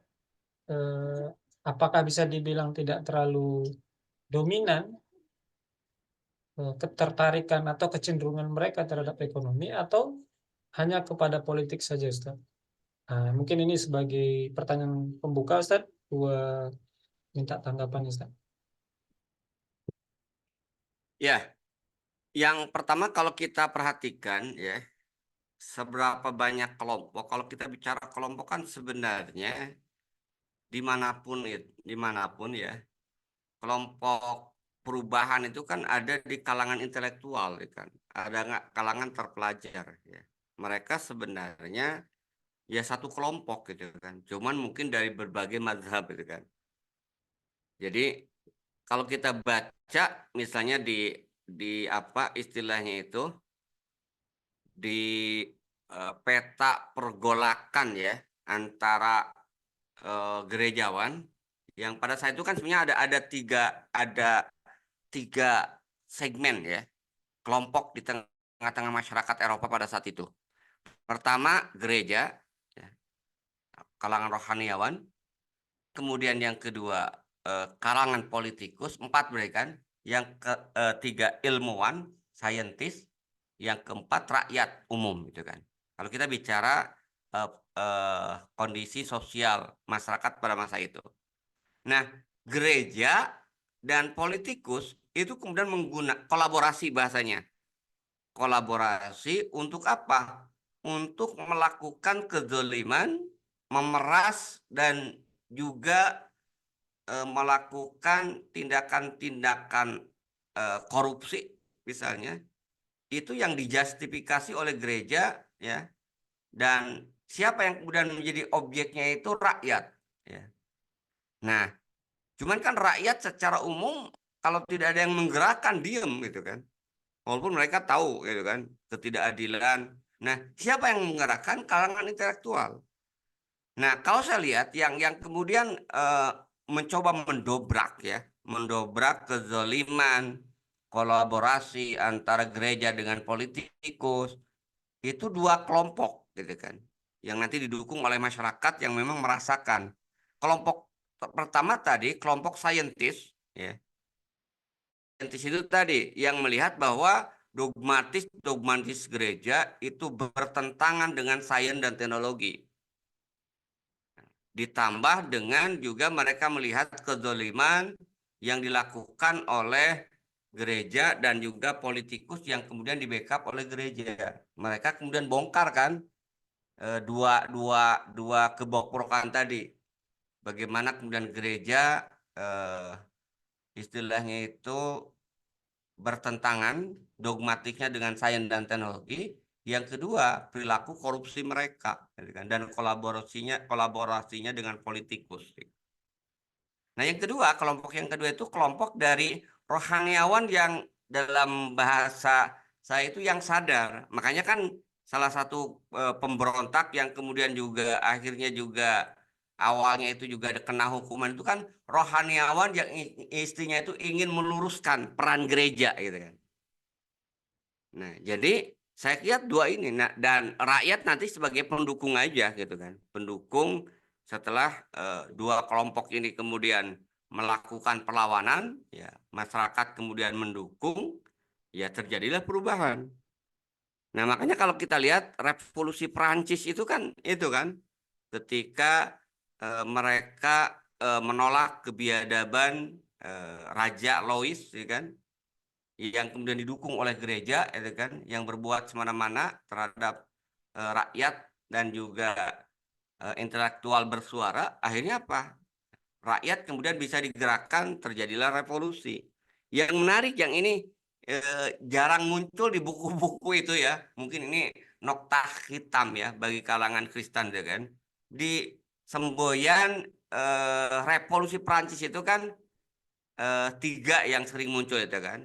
eh, apakah bisa dibilang tidak terlalu dominan ketertarikan atau kecenderungan mereka terhadap ekonomi atau hanya kepada politik saja, Ustaz? Nah, mungkin ini sebagai pertanyaan pembuka, Ustaz. Gua minta tanggapan, Ustaz. Ya, yang pertama kalau kita perhatikan ya, seberapa banyak kelompok. Kalau kita bicara kelompok kan sebenarnya dimanapun ya, kelompok perubahan itu kan ada di kalangan intelektual, ya kan. Ada nggak kalangan terpelajar ya. Mereka sebenarnya ya satu kelompok gitu kan. Cuman mungkin dari berbagai mazhab gitu kan. Jadi kalau kita baca misalnya di apa istilahnya itu di peta pergolakan ya antara gerejawan yang pada saat itu kan sebenarnya ada tiga segmen ya kelompok di tengah-tengah masyarakat Eropa pada saat itu. Pertama gereja ya, kalangan rohaniawan, kemudian yang kedua kalangan politikus, empat mereka kan, yang ketiga ilmuwan, saintis, yang keempat rakyat umum gitu kan. Kalau kita bicara eh, kondisi sosial masyarakat pada masa itu. Nah, gereja dan politikus itu kemudian menggunakan kolaborasi bahasanya. Kolaborasi untuk apa? Untuk melakukan kezoliman, memeras dan juga melakukan tindakan-tindakan korupsi misalnya itu yang dijustifikasi oleh gereja ya dan siapa yang kemudian menjadi objeknya itu rakyat ya. Nah, cuman kan rakyat secara umum kalau tidak ada yang menggerakkan diem gitu kan. Walaupun mereka tahu gitu kan ketidakadilan. Nah, siapa yang menggerakkan kalangan intelektual? Nah, kalau saya lihat yang kemudian mencoba mendobrak kezaliman, kolaborasi antara gereja dengan politikus, itu dua kelompok gitu kan, yang nanti didukung oleh masyarakat yang memang merasakan. Kelompok pertama tadi, kelompok saintis, ya. Saintis itu tadi yang melihat bahwa dogmatis dogmatis gereja itu bertentangan dengan sains dan teknologi. Ditambah dengan juga mereka melihat kezaliman yang dilakukan oleh gereja dan juga politikus yang kemudian di backup oleh gereja. Mereka kemudian bongkar kan dua dua dua kebokrokan tadi. Bagaimana kemudian gereja eh, istilahnya itu bertentangan dogmatiknya dengan sains dan teknologi. Yang kedua, perilaku korupsi mereka, gitu kan, dan kolaborasinya dengan politikus. Nah, yang kedua, kelompok yang kedua itu kelompok dari rohaniawan yang dalam bahasa saya itu yang sadar. Makanya kan salah satu pemberontak yang kemudian juga akhirnya juga awalnya itu juga kena hukuman itu kan rohaniawan yang istrinya itu ingin meluruskan peran gereja gitu kan. Nah, jadi saya lihat dua ini, nah, dan rakyat nanti sebagai pendukung aja gitu kan, pendukung setelah dua kelompok ini kemudian melakukan perlawanan, ya masyarakat kemudian mendukung, ya terjadilah perubahan. Nah, makanya kalau kita lihat revolusi Prancis itu kan, ketika mereka menolak kebiadaban Raja Louis, ya kan, yang kemudian didukung oleh gereja, itu kan, yang berbuat semena-mena terhadap rakyat dan juga intelektual bersuara, akhirnya apa? Rakyat kemudian bisa digerakkan, terjadilah revolusi. Yang menarik, yang ini jarang muncul di buku-buku itu ya, mungkin ini nokta hitam ya bagi kalangan Kristen, ya kan. Di semboyan revolusi Prancis itu kan tiga yang sering muncul itu kan,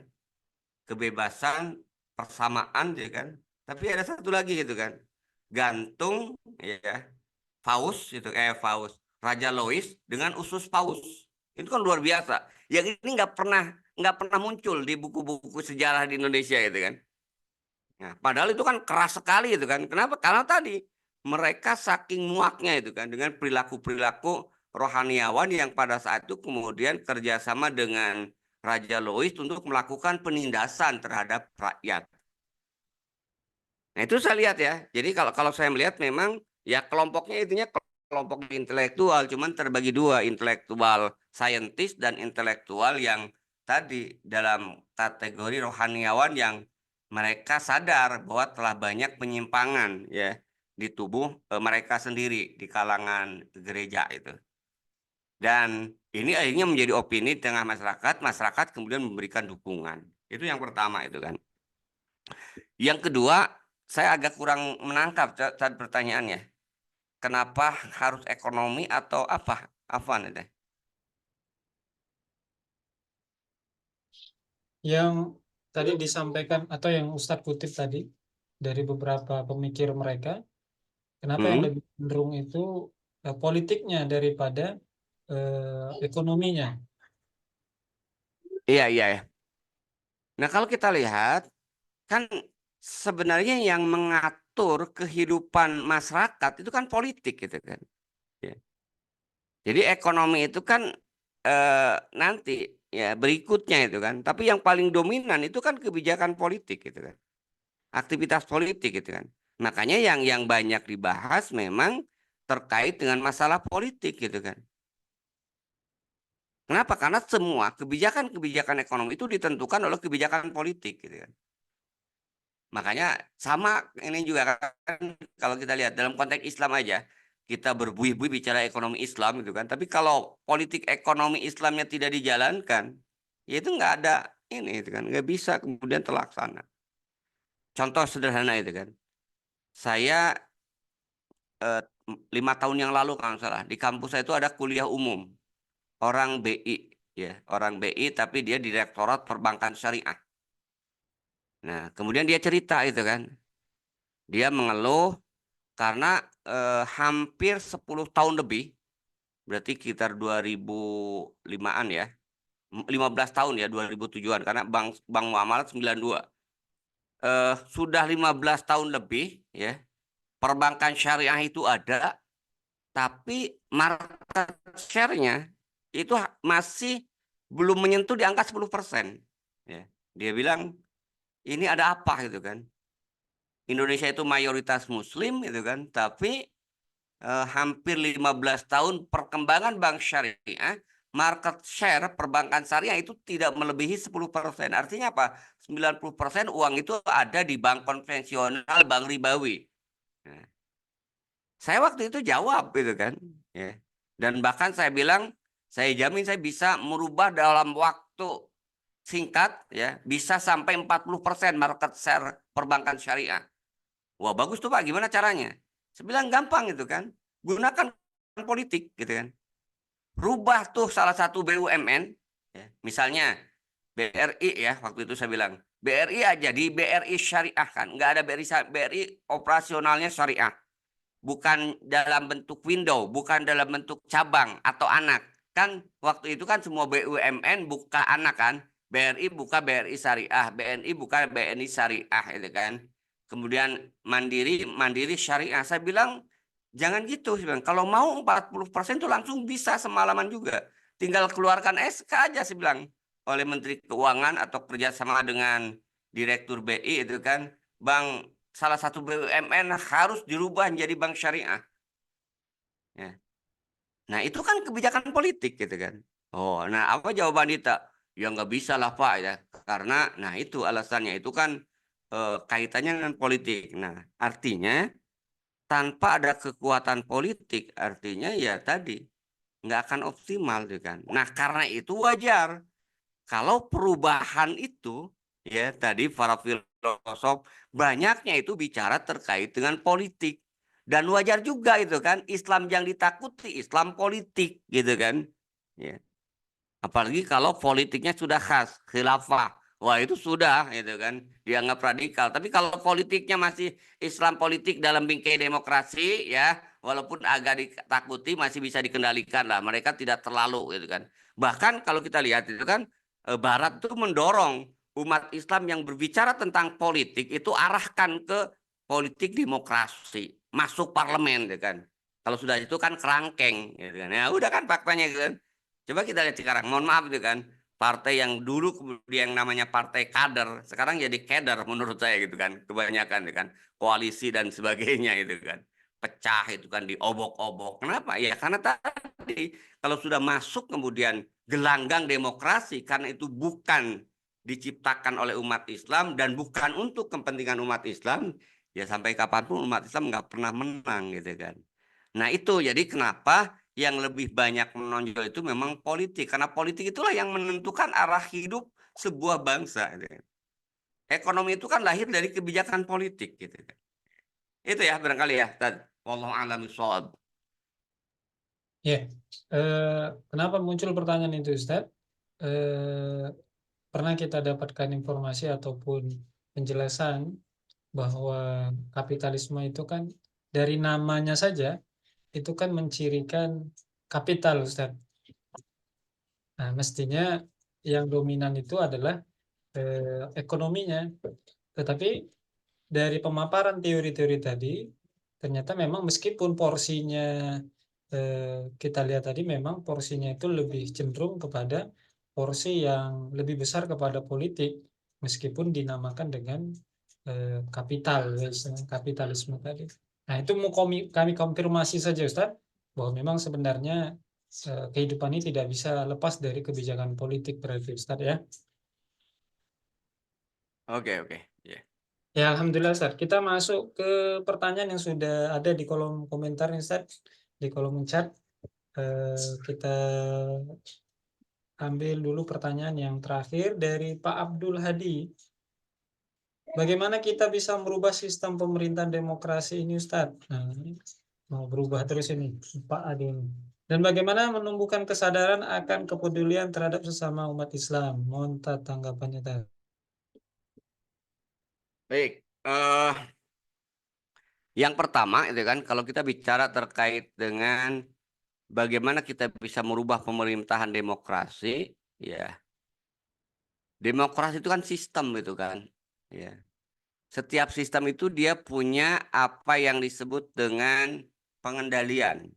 kebebasan, persamaan, ya kan. Tapi ada satu lagi gitu kan, gantung, ya, Faust, Raja Louis dengan usus Paus. Itu kan luar biasa. Yang ini nggak pernah muncul di buku-buku sejarah di Indonesia itu kan. Nah, padahal itu kan keras sekali itu kan. Kenapa? Karena tadi mereka saking muaknya itu kan dengan perilaku-perilaku rohaniawan yang pada saat itu kemudian kerjasama dengan Raja Louis untuk melakukan penindasan terhadap rakyat. Nah, itu saya lihat ya. Jadi kalau kalau saya melihat memang ya kelompoknya intinya kelompok intelektual, cuman terbagi dua, intelektual saintis dan intelektual yang tadi dalam kategori rohaniawan yang mereka sadar bahwa telah banyak penyimpangan ya di tubuh mereka sendiri di kalangan gereja itu. Dan ini akhirnya menjadi opini di tengah masyarakat, masyarakat kemudian memberikan dukungan. Itu yang pertama itu kan. Yang kedua, saya agak kurang menangkap saat pertanyaannya. Kenapa harus ekonomi atau apa? Apa nih? Yang tadi disampaikan atau yang Ustadz kutip tadi dari beberapa pemikir mereka, kenapa yang Hmm, lebih cenderung itu politiknya daripada ekonominya. iya, iya, ya. Nah, kalau kita lihat, kan sebenarnya yang mengatur kehidupan masyarakat itu kan politik gitu kan. Ya. Jadi ekonomi itu kan nanti ya berikutnya itu kan. Tapi yang paling dominan itu kan kebijakan politik gitu kan. Aktivitas politik gitu kan. Makanya yang banyak dibahas memang terkait dengan masalah politik gitu kan. Kenapa? Karena semua kebijakan-kebijakan ekonomi itu ditentukan oleh kebijakan politik gitu kan. Makanya sama ini juga kan kalau kita lihat dalam konteks Islam aja, kita berbuih-buih bicara ekonomi Islam gitu kan. Tapi kalau politik ekonomi Islamnya tidak dijalankan, ya itu nggak ada ini itu kan, nggak bisa kemudian terlaksana. Contoh sederhana itu kan. Saya eh, 5 tahun yang lalu kalau nggak salah di kampus saya itu ada kuliah umum orang BI, ya orang BI tapi dia Direktorat Perbankan Syariah. Nah, kemudian dia cerita itu kan, dia mengeluh karena hampir 10 tahun lebih, berarti sekitar 2005-an ya, 15 tahun ya, 2007-an, karena Bank Muamalat 92. Sudah 15 tahun lebih ya, perbankan syariah itu ada, tapi market share-nya itu masih belum menyentuh di angka 10%. Ya. Dia bilang, ini ada apa gitu kan. Indonesia itu mayoritas muslim gitu kan, tapi hampir 15 tahun perkembangan bank syariah, market share perbankan syariah itu tidak melebihi 10%. Artinya apa? 90% uang itu ada di bank konvensional, bank ribawi. Nah, saya waktu itu jawab gitu kan. Ya. Dan bahkan saya bilang, saya jamin saya bisa merubah dalam waktu singkat, ya, bisa sampai 40% market share perbankan syariah. Wah, bagus tuh Pak, gimana caranya? Saya bilang gampang gitu kan. Gunakan politik gitu kan. Rubah tuh salah satu BUMN, ya. Misalnya BRI ya, waktu itu saya bilang, BRI aja di BRI syariah kan. Nggak ada BRI operasionalnya syariah. Bukan dalam bentuk window, bukan dalam bentuk cabang atau anak. Kan waktu itu kan semua BUMN buka anak kan. BRI buka BRI syariah, BNI buka BNI syariah itu kan. Kemudian Mandiri syariah. Saya bilang jangan gitu. Saya bilang, kalau mau 40% itu langsung bisa semalaman juga. Tinggal keluarkan SK aja saya bilang oleh Menteri Keuangan atau kerjasama dengan Direktur BI itu kan. Salah satu BUMN harus dirubah menjadi bank syariah. Ya. Nah, itu kan kebijakan politik gitu kan. Oh, nah apa jawaban Dita? Ya nggak bisa lah Pak ya. Karena, nah itu alasannya itu kan kaitannya dengan politik. Nah, artinya tanpa ada kekuatan politik, artinya ya tadi nggak akan optimal gitu kan. Nah, karena itu wajar kalau perubahan itu, ya tadi para filosof banyaknya itu bicara terkait dengan politik. Dan wajar juga itu kan, Islam yang ditakuti Islam politik gitu kan. Ya. Apalagi kalau politiknya sudah khas khilafah. Wah, itu sudah gitu kan dianggap radikal. Tapi kalau politiknya masih Islam politik dalam bingkai demokrasi ya, walaupun agak ditakuti masih bisa dikendalikan lah. Mereka tidak terlalu gitu kan. Bahkan kalau kita lihat itu kan Barat itu mendorong umat Islam yang berbicara tentang politik itu arahkan ke politik demokrasi, masuk parlemen gitu kan. Kalau sudah itu kan kerangkeng gitu kan. Ya udah kan faktanya gitu kan. Coba kita lihat sekarang, mohon maaf itu kan, partai yang dulu kemudian yang namanya partai kader, sekarang jadi keder menurut saya gitu kan, kebanyakan itu kan, koalisi dan sebagainya itu kan, pecah itu kan diobok-obok. Kenapa? Ya karena tadi kalau sudah masuk kemudian gelanggang demokrasi, karena itu bukan diciptakan oleh umat Islam dan bukan untuk kepentingan umat Islam, ya sampai kapanpun umat Islam nggak pernah menang gitu kan. Nah itu jadi kenapa yang lebih banyak menonjol itu memang politik. Karena politik itulah yang menentukan arah hidup sebuah bangsa. Ekonomi itu kan lahir dari kebijakan politik gitu kan. Itu ya barangkali ya. Wallahu a'lam bishawab. Ya, kenapa muncul pertanyaan itu, Ustaz? Eh, Pernah kita dapatkan informasi ataupun penjelasan bahwa kapitalisme itu kan dari namanya saja itu kan mencirikan kapital, Ustaz. Nah, mestinya yang dominan itu adalah ekonominya. Tetapi dari pemaparan teori-teori tadi, ternyata memang meskipun porsinya kita lihat tadi memang porsinya itu lebih cenderung kepada porsi yang lebih besar kepada politik, meskipun dinamakan dengan kapital, kapitalisme tadi. Nah, itu mau kami konfirmasi saja, Ustaz, bahwa memang sebenarnya kehidupan ini tidak bisa lepas dari kebijakan politik, berarti Ustaz ya. Oke, oke. Ya. Ya, Alhamdulillah Ustaz. Kita masuk ke pertanyaan yang sudah ada di kolom komentar nih, Ustaz. Di kolom chat. Kita ambil dulu pertanyaan yang terakhir dari Pak Abdul Hadi. Bagaimana kita bisa merubah sistem pemerintahan demokrasi ini, Ustaz? Nah, mau berubah terus ini, Pak Adi ini. Dan bagaimana menumbuhkan kesadaran akan kepedulian terhadap sesama umat Islam? Mohon tanggapannya tadi. Baik. Yang pertama itu kan kalau kita bicara terkait dengan bagaimana kita bisa merubah pemerintahan demokrasi, ya. Demokrasi itu kan sistem itu kan. Ya. Setiap sistem itu dia punya apa yang disebut dengan pengendalian.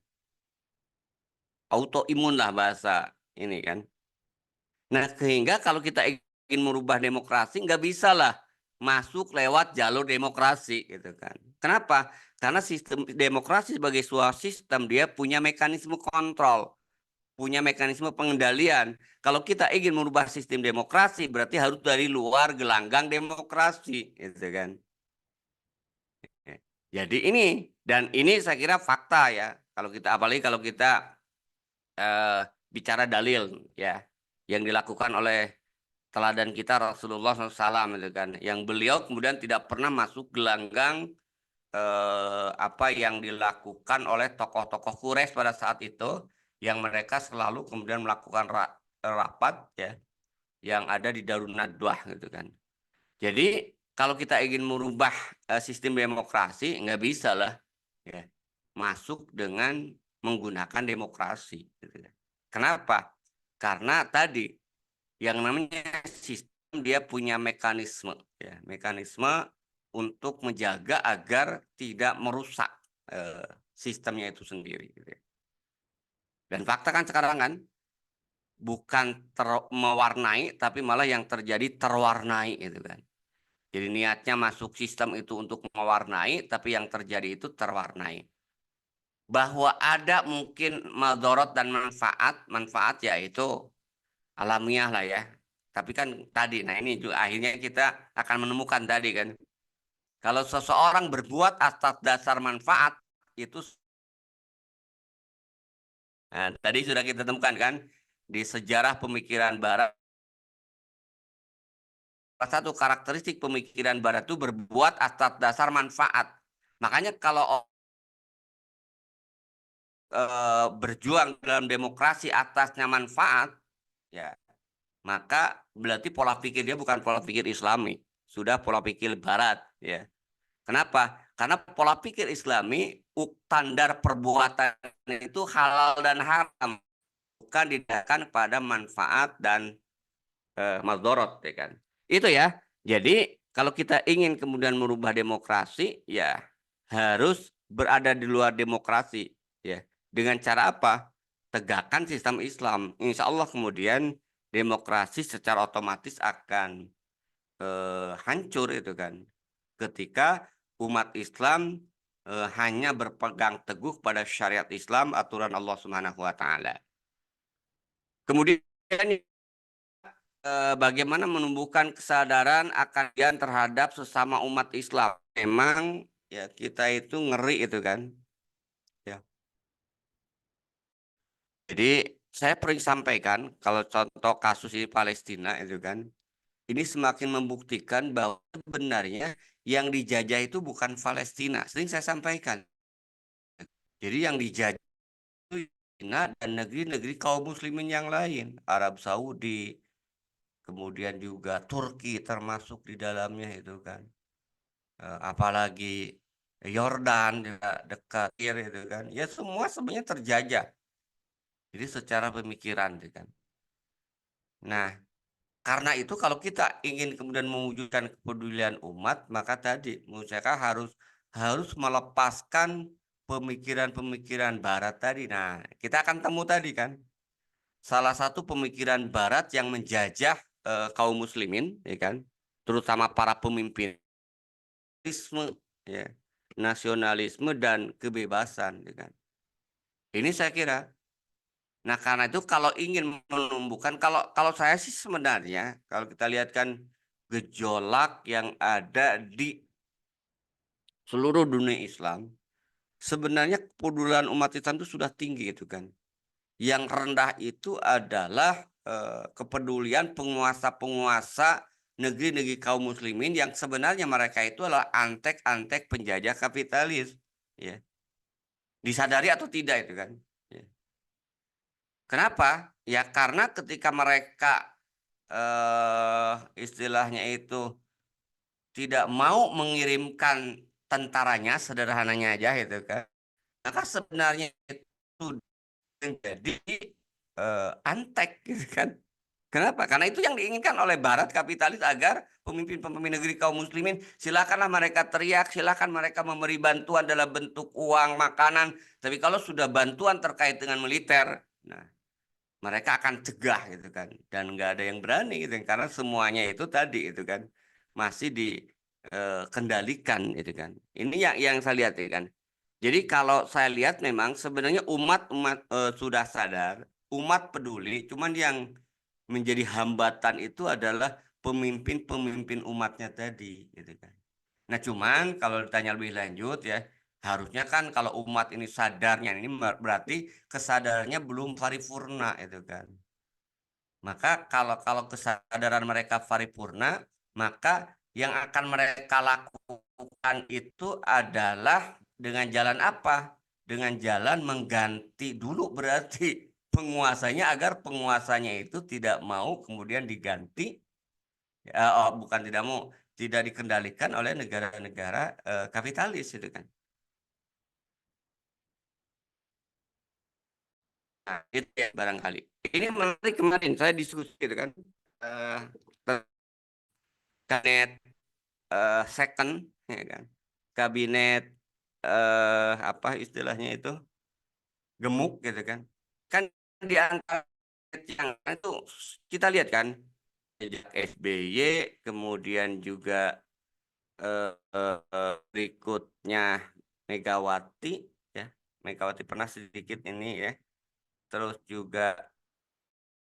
Autoimun lah bahasa ini kan. Nah, sehingga kalau kita ingin merubah demokrasi, nggak bisa lah masuk lewat jalur demokrasi gitu kan. Kenapa? Karena sistem demokrasi sebagai sebuah sistem dia punya mekanisme kontrol, punya mekanisme pengendalian. Kalau kita ingin merubah sistem demokrasi, berarti harus dari luar gelanggang demokrasi, gitu kan. Jadi ini dan ini saya kira fakta ya. Kalau kita apalagi kalau kita eh, bicara dalil ya, yang dilakukan oleh teladan kita Rasulullah SAW itu kan, yang beliau kemudian tidak pernah masuk gelanggang apa yang dilakukan oleh tokoh-tokoh Quraisy pada saat itu, yang mereka selalu kemudian melakukan rapat ya, yang ada di Darun Nadwah gitu kan. Jadi kalau kita ingin merubah sistem demokrasi, nggak bisa lah ya, masuk dengan menggunakan demokrasi. Gitu kan. Kenapa? Karena tadi yang namanya sistem dia punya mekanisme ya, mekanisme untuk menjaga agar tidak merusak eh, sistemnya itu sendiri gitu ya. Dan fakta kan sekarang kan bukan mewarnai tapi malah yang terjadi terwarnai itu kan. Jadi niatnya masuk sistem itu untuk mewarnai tapi yang terjadi itu terwarnai. Bahwa ada mungkin madorot dan manfaat yaitu alamiah lah ya. Tapi kan tadi, nah ini juga akhirnya kita akan menemukan tadi kan. Kalau seseorang berbuat atas dasar manfaat, itu nah, tadi sudah kita temukan kan, di sejarah pemikiran Barat, salah satu karakteristik pemikiran Barat itu berbuat atas dasar manfaat. Makanya kalau berjuang dalam demokrasi atasnya manfaat, ya maka berarti pola pikir dia bukan pola pikir Islami, sudah pola pikir Barat, ya. Kenapa? Karena pola pikir Islami, standar perbuatan itu halal dan haram, bukan didasarkan pada manfaat dan madorot, ya kan? Itu ya. Jadi kalau kita ingin kemudian merubah demokrasi, ya harus berada di luar demokrasi, ya. Dengan cara apa? Tegakkan sistem Islam. Insya Allah kemudian demokrasi secara otomatis akan hancur itu kan. Ketika umat Islam hanya berpegang teguh pada syariat Islam, aturan Allah Subhanahu wa taala. Kemudian bagaimana menumbuhkan kesadaran akan terhadap sesama umat Islam. Memang ya kita itu ngeri itu kan. Ya. Jadi saya sering sampaikan kalau contoh kasus di Palestina itu kan, ini semakin membuktikan bahwa sebenarnya yang dijajah itu bukan Palestina. Sering saya sampaikan. Jadi yang dijajah itu China dan negeri-negeri kaum muslimin yang lain, Arab Saudi, kemudian juga Turki termasuk di dalamnya itu kan. Apalagi Yordan juga dekat itu kan. Ya semua sebenarnya terjajah. Jadi secara pemikiran gitu kan. Nah, karena itu kalau kita ingin kemudian mewujudkan kepedulian umat, maka tadi menurut saya harus harus melepaskan pemikiran-pemikiran Barat tadi. Nah, kita akan temu tadi kan salah satu pemikiran Barat yang menjajah kaum muslimin, ya kan, terutama para pemimpin ya, nasionalisme dan kebebasan, ya kan. Ini saya kira. Nah, karena itu kalau ingin menumbuhkan, kalau saya sih sebenarnya, kalau kita lihat kan gejolak yang ada di seluruh dunia Islam, sebenarnya kepedulian umat Islam itu sudah tinggi itu kan. Yang rendah itu adalah kepedulian penguasa-penguasa negeri-negeri kaum muslimin yang sebenarnya mereka itu adalah antek-antek penjajah kapitalis, ya. Disadari atau tidak itu kan. Ya. Kenapa? Ya karena ketika mereka istilahnya itu tidak mau mengirimkan tentaranya, sederhananya aja itu kan, maka sebenarnya itu menjadi antek gitu kan. Kenapa? Karena itu yang diinginkan oleh Barat kapitalis agar pemimpin-pemimpin negeri kaum muslimin silakanlah mereka teriak, silakan mereka memberi bantuan dalam bentuk uang, makanan. Tapi kalau sudah bantuan terkait dengan militer, nah mereka akan cegah gitu kan, dan nggak ada yang berani gitu kan. Karena semuanya itu tadi itu kan masih dikendalikan itu kan. Ini yang saya lihat itu kan. Jadi kalau saya lihat memang sebenarnya umat sudah sadar, umat peduli, cuman yang menjadi hambatan itu adalah pemimpin-pemimpin umatnya tadi gitu kan. Nah, cuman kalau ditanya lebih lanjut ya, harusnya kan kalau umat ini sadarnya ini berarti kesadarannya belum paripurna itu kan. Maka kalau kesadaran mereka paripurna, maka yang akan mereka lakukan itu adalah dengan jalan apa? Dengan jalan mengganti dulu berarti penguasanya agar penguasanya itu tidak mau kemudian diganti, bukan tidak mau, tidak dikendalikan oleh negara-negara kapitalis itu kan. Nah, itu ya barangkali. Ini menarik kemarin saya diskusi gitu kan. eh Kabinet second ya kan. Kabinet apa istilahnya itu? Gemuk gitu kan. Kan di antara yang itu kita lihat kan sejak SBY, kemudian juga berikutnya Megawati ya. Megawati pernah sedikit ini ya. Terus juga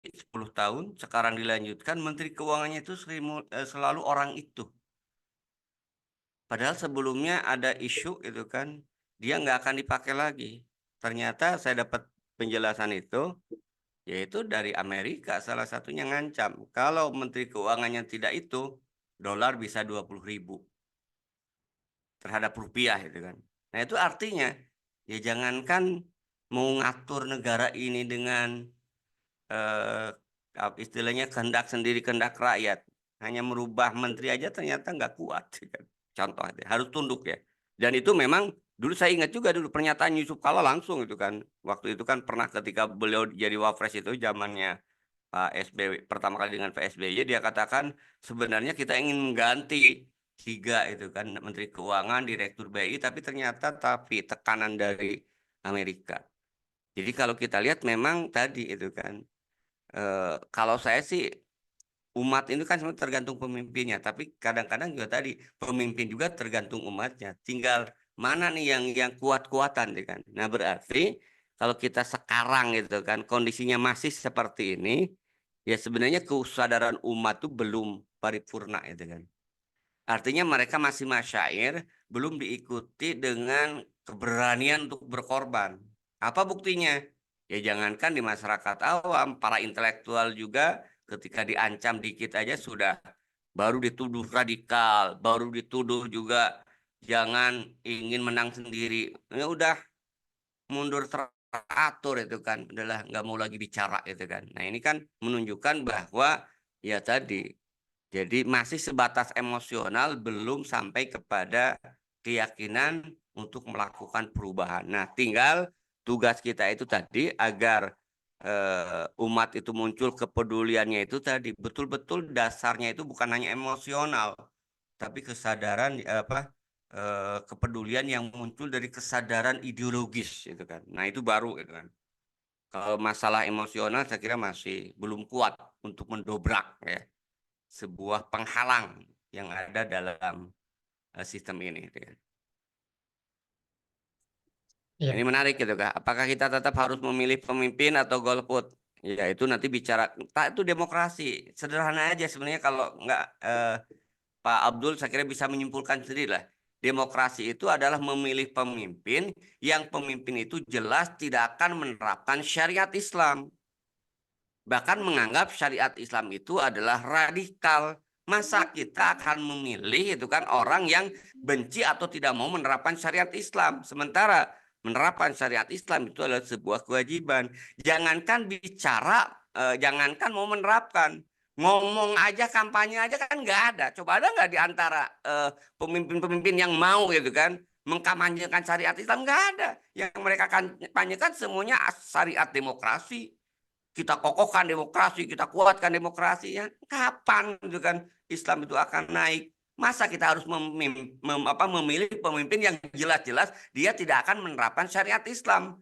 10 tahun sekarang dilanjutkan Menteri Keuangannya itu selalu orang itu. Padahal sebelumnya ada isu itu kan dia nggak akan dipakai lagi. Ternyata saya dapat penjelasan itu, yaitu dari Amerika salah satunya ngancam. Kalau Menteri Keuangannya tidak itu, dolar bisa 20.000 terhadap rupiah itu kan. Nah itu artinya ya jangankan mau ngatur negara ini dengan istilahnya kehendak sendiri, kehendak rakyat. Hanya merubah menteri aja ternyata nggak kuat. Kan. Contoh aja, harus tunduk ya. Dan itu memang dulu saya ingat juga dulu pernyataan Yusuf Kala langsung itu kan. Waktu itu kan pernah ketika beliau jadi wapres itu zamannya Pak SBY, pertama kali dengan PSBY, dia katakan sebenarnya kita ingin mengganti tiga itu kan Menteri Keuangan, Direktur BI, tapi tekanan dari Amerika. Jadi kalau kita lihat memang tadi itu kan kalau saya sih umat ini kan sebenarnya tergantung pemimpinnya, tapi kadang-kadang juga tadi pemimpin juga tergantung umatnya. Tinggal mana nih yang kuat-kuatan, gitu kan. Nah berarti kalau kita sekarang gitu kan kondisinya masih seperti ini, ya sebenarnya kesadaran umat tuh belum paripurna itu kan. Artinya mereka masih masyair, belum diikuti dengan keberanian untuk berkorban. Apa buktinya? Ya jangankan di masyarakat awam, para intelektual juga ketika diancam dikit aja sudah baru dituduh radikal, baru dituduh juga jangan ingin menang sendiri. Ya udah mundur teratur itu kan, udahlah nggak mau lagi bicara itu kan. Nah ini kan menunjukkan bahwa ya tadi jadi masih sebatas emosional, belum sampai kepada keyakinan untuk melakukan perubahan. Nah, tinggal tugas kita itu tadi agar umat itu muncul kepeduliannya itu tadi betul-betul dasarnya itu bukan hanya emosional, tapi kesadaran kepedulian yang muncul dari kesadaran ideologis itu kan. Nah, itu baru gitu kan. Kalau masalah emosional saya kira masih belum kuat untuk mendobrak ya sebuah penghalang yang ada dalam sistem ini. Gitu ya. Ya, Ini menarik gitu kak. Apakah kita tetap harus memilih pemimpin atau golput? Ya itu nanti bicara. Tak itu demokrasi. Sederhana aja sebenarnya kalau nggak Pak Abdul saya kira bisa menyimpulkan sendiri lah. Demokrasi itu adalah memilih pemimpin yang pemimpin itu jelas tidak akan menerapkan syariat Islam. Bahkan menganggap syariat Islam itu adalah radikal. Masa kita akan memilih itu kan orang yang benci atau tidak mau menerapkan syariat Islam. Sementara menerapkan syariat Islam itu adalah sebuah kewajiban. Jangankan bicara, jangankan mau menerapkan. Ngomong aja, kampanye aja kan nggak ada. Coba ada nggak di antara pemimpin-pemimpin yang mau gitu kan mengkampanyekan syariat Islam? Nggak ada. Yang mereka kampanyekan semuanya syariat demokrasi. Kita kokohkan demokrasi, kita kuatkan demokrasi. Ya, kapan gitu kan Islam itu akan naik? Masa kita harus memilih pemimpin yang jelas-jelas dia tidak akan menerapkan syariat Islam.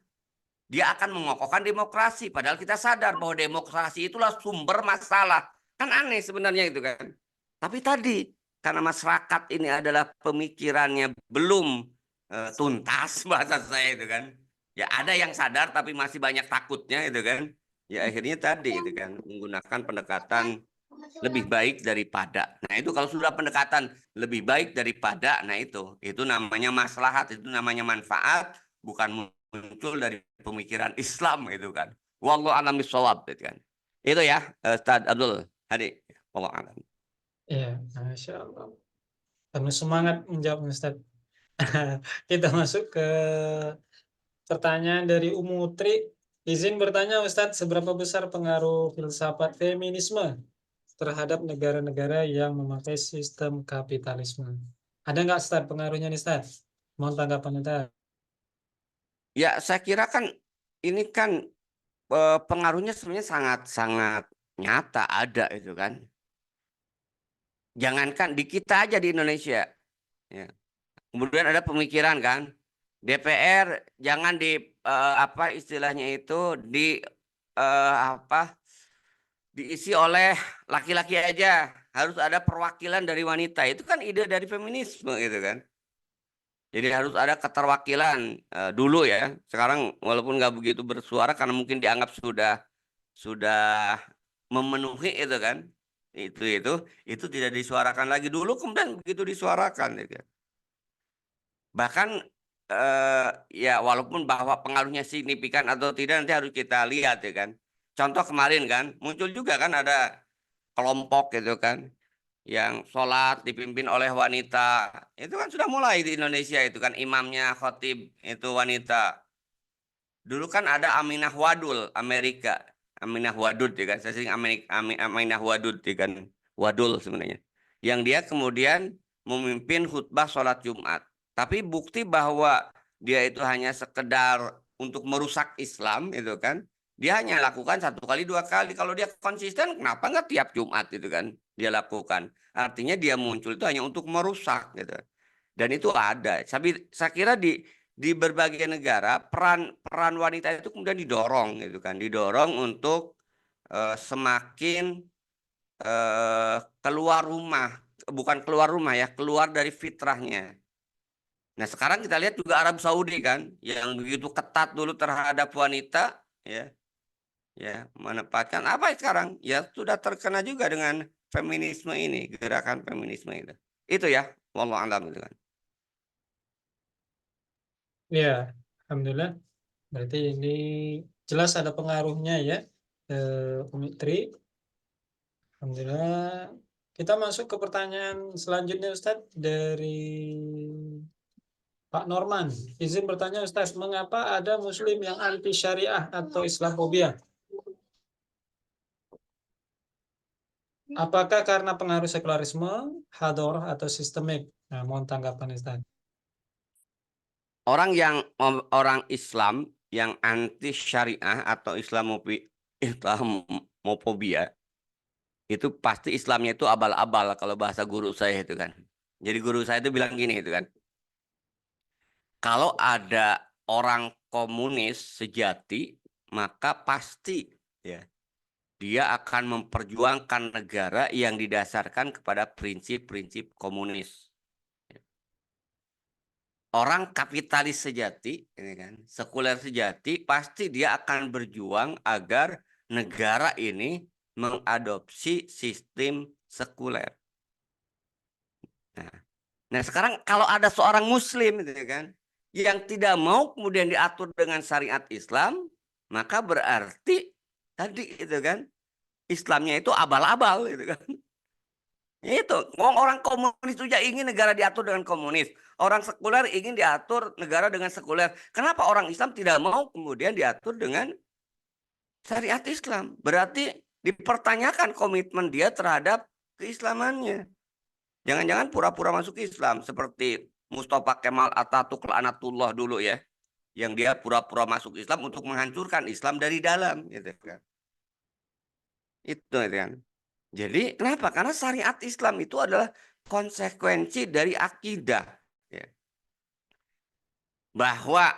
Dia akan mengokohkan demokrasi. Padahal kita sadar bahwa demokrasi itulah sumber masalah. Kan aneh sebenarnya itu kan. Tapi tadi, karena masyarakat ini adalah pemikirannya belum tuntas, bahasa saya itu kan. Ya ada yang sadar tapi masih banyak takutnya itu kan. Ya akhirnya tadi itu kan menggunakan pendekatan lebih baik daripada. Nah itu kalau sudah pendekatan lebih baik daripada, nah itu namanya maslahat, itu namanya manfaat, bukan muncul dari pemikiran Islam itu kan. Wallahu a'lam bishawab gitu kan. Itu ya, Ustaz Abdul Hadi. Wallahu a'lam. Ya, Masya Allah. Penuh semangat menjawab Ustaz. Kita masuk ke pertanyaan dari Umutri. Izin bertanya Ustadz, seberapa besar pengaruh filsafat feminisme terhadap negara-negara yang memakai sistem kapitalisme? Ada nggak Ustadz pengaruhnya nih Ustadz? Mohon tanggapan Ustadz. Ya saya kira kan ini kan pengaruhnya sebenarnya sangat-sangat nyata ada itu kan. Jangankan di kita aja di Indonesia. Ya. Kemudian ada pemikiran kan, DPR jangan di apa istilahnya itu di apa diisi oleh laki-laki aja, harus ada perwakilan dari wanita. Itu kan ide dari feminisme gitu kan. Jadi harus ada keterwakilan dulu ya. Sekarang walaupun nggak begitu bersuara karena mungkin dianggap sudah memenuhi itu kan. Itu tidak disuarakan lagi dulu, kemudian begitu disuarakan gitu kan. Bahkan ya walaupun bahwa pengaruhnya signifikan atau tidak nanti harus kita lihat ya kan. Contoh kemarin kan muncul juga kan ada kelompok gitu kan yang sholat dipimpin oleh wanita. Itu kan sudah mulai di Indonesia itu kan imamnya khotib itu wanita. Dulu kan ada Aminah Wadul Amerika. Aminah Wadud ya kan. Saya sering Aminah Wadud ya kan. Wadul sebenarnya. Yang dia kemudian memimpin khutbah sholat Jumat. Tapi bukti bahwa dia itu hanya sekedar untuk merusak Islam itu kan. Dia hanya lakukan 1 kali 2 kali. Kalau dia konsisten kenapa nggak tiap Jumat itu kan dia lakukan. Artinya dia muncul itu hanya untuk merusak gitu. Dan itu ada. Tapi saya kira di berbagai negara peran peran wanita itu kemudian didorong gitu kan, didorong untuk semakin keluar rumah, bukan keluar rumah ya, keluar dari fitrahnya. Nah sekarang kita lihat juga Arab Saudi kan, yang begitu ketat dulu terhadap wanita, ya, ya menempatkan apa sekarang, ya sudah terkena juga dengan feminisme ini, gerakan feminisme itu ya, wallahu a'lam gitu kan. Ya, Alhamdulillah. Berarti ini jelas ada pengaruhnya ya, Umutri. Alhamdulillah. Kita masuk ke pertanyaan selanjutnya Ustadz dari Pak Norman. Izin bertanya Ustadz, mengapa ada Muslim yang anti syariah atau Islamophobia? Apakah karena pengaruh sekularisme, hadorah, atau sistemik? Nah, mohon tanggapan Ustaz. Orang Islam yang anti syariah atau Islamofobia itu pasti Islamnya itu abal-abal kalau bahasa guru saya itu kan. Jadi guru saya itu bilang gini itu kan. Kalau ada orang komunis sejati maka pasti ya dia akan memperjuangkan negara yang didasarkan kepada prinsip-prinsip komunis. Orang kapitalis sejati, ini kan, sekuler sejati, pasti dia akan berjuang agar negara ini mengadopsi sistem sekuler. Nah, nah sekarang kalau ada seorang Muslim, gitu kan, yang tidak mau kemudian diatur dengan syariat Islam, maka berarti tadi itu kan, Islamnya itu abal-abal, gitu kan. Itu orang komunis juga ingin negara diatur dengan komunis. Orang sekuler ingin diatur negara dengan sekuler. Kenapa orang Islam tidak mau kemudian diatur dengan syariat Islam? Berarti dipertanyakan komitmen dia terhadap keislamannya. Jangan-jangan pura-pura masuk Islam seperti Mustafa Kemal Atatürk laknatullah dulu ya, yang dia pura-pura masuk Islam untuk menghancurkan Islam dari dalam, gitu kan. Itu kan. Jadi kenapa? Karena syariat Islam itu adalah konsekuensi dari akidah, ya. Bahwa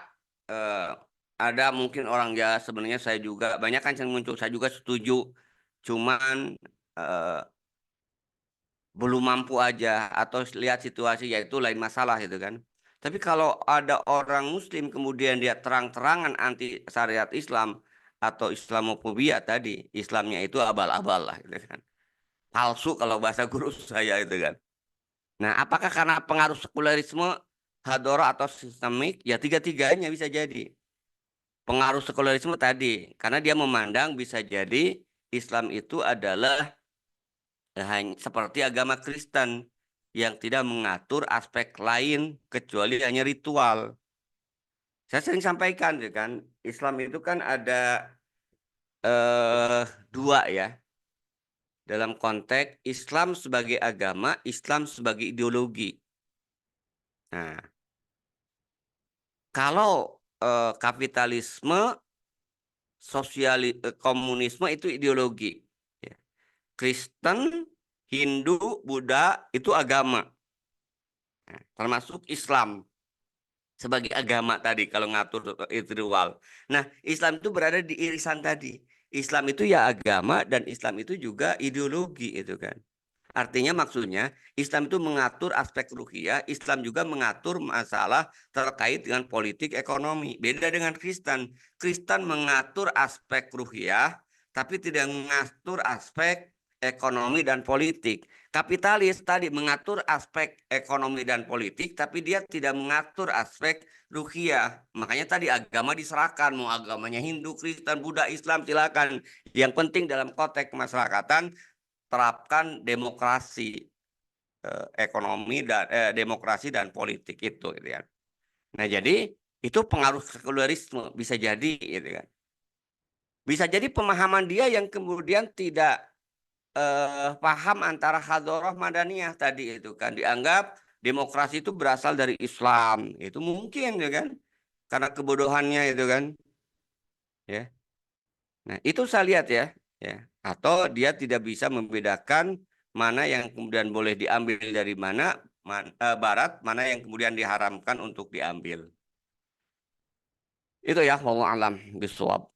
ada mungkin orang ya, sebenarnya saya juga banyak kan yang muncul, saya juga setuju, cuman belum mampu aja atau lihat situasi, yaitu lain masalah gitu kan. Tapi kalau ada orang Muslim kemudian dia terang-terangan anti syariat Islam atau Islamofobia tadi, Islamnya itu abal-abal lah gitu kan. Palsu kalau bahasa guru saya itu kan. Nah, apakah karena pengaruh sekularisme, hadorah atau sistemik? Ya tiga-tiganya bisa jadi. Pengaruh sekularisme tadi, karena dia memandang bisa jadi Islam itu adalah hanya seperti agama Kristen yang tidak mengatur aspek lain kecuali hanya ritual. Saya sering sampaikan ya kan, Islam itu kan ada dua ya. Dalam konteks Islam sebagai agama, Islam sebagai ideologi. Nah, kalau kapitalisme, komunisme itu ideologi. Ya. Kristen, Hindu, Buddha itu agama. Nah, termasuk Islam sebagai agama tadi kalau ngatur ritual. Nah, Islam itu berada di irisan tadi. Islam itu ya agama dan Islam itu juga ideologi itu kan. Artinya maksudnya Islam itu mengatur aspek ruhiyah, Islam juga mengatur masalah terkait dengan politik ekonomi. Beda dengan Kristen. Kristen mengatur aspek ruhiyah, tapi tidak mengatur aspek ekonomi dan politik. Kapitalis tadi mengatur aspek ekonomi dan politik, tapi dia tidak mengatur aspek ruhiyah. Makanya tadi agama diserahkan, mau agamanya Hindu, Kristen, Buddha, Islam, silakan. Yang penting dalam konteks kemasyarakatan terapkan demokrasi, ekonomi dan demokrasi dan politik itu gitu kan. Nah, jadi itu pengaruh sekularisme bisa jadi gitu kan. Bisa jadi pemahaman dia yang kemudian tidak paham antara hadoroh madaniyah tadi itu kan, dianggap demokrasi itu berasal dari Islam. Itu mungkin ya kan. Karena kebodohannya itu kan, ya. Nah, itu saya lihat ya, ya. Atau dia tidak bisa membedakan mana yang kemudian boleh diambil dari mana, barat, mana yang kemudian diharamkan untuk diambil. Itu ya, wallahu alam bishawab.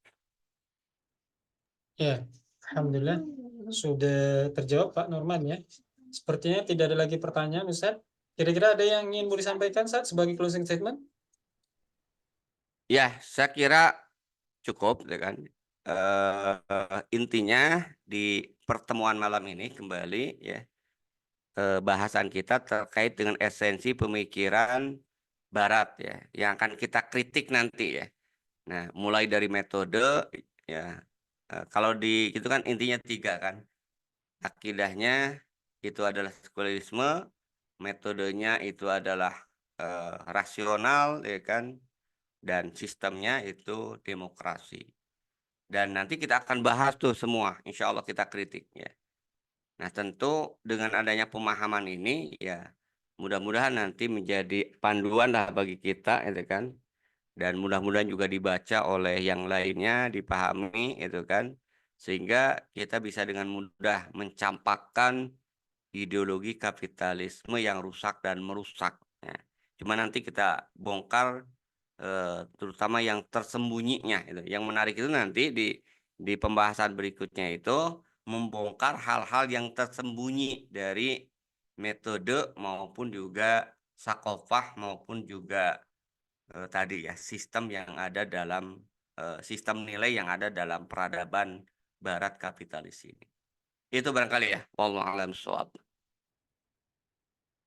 Ya, alhamdulillah sudah terjawab Pak Norman ya. Sepertinya tidak ada lagi pertanyaan, Ustaz. Kira-kira ada yang ingin mau disampaikan saat sebagai closing statement? Ya, saya kira cukup ya kan. Intinya di pertemuan malam ini kembali ya, bahasan kita terkait dengan esensi pemikiran Barat ya, yang akan kita kritik nanti ya. Nah, mulai dari metode ya, kalau di itu kan intinya tiga kan, akidahnya itu adalah sekularisme, metodenya itu adalah rasional ya kan, dan sistemnya itu demokrasi. Dan nanti kita akan bahas tuh semua, insya Allah kita kritik ya. Nah, tentu dengan adanya pemahaman ini ya, mudah-mudahan nanti menjadi panduan lah bagi kita itu kan, dan mudah-mudahan juga dibaca oleh yang lainnya, dipahami itu kan, sehingga kita bisa dengan mudah mencampakkan ideologi kapitalisme yang rusak dan merusak ya. Cuma nanti kita bongkar terutama yang tersembunyinya itu. Yang menarik itu nanti di pembahasan berikutnya itu membongkar hal-hal yang tersembunyi dari metode maupun juga sakofah maupun juga tadi ya sistem yang ada dalam sistem nilai yang ada dalam peradaban Barat kapitalis ini. Itu barangkali ya. Wallahu a'lam bishawab.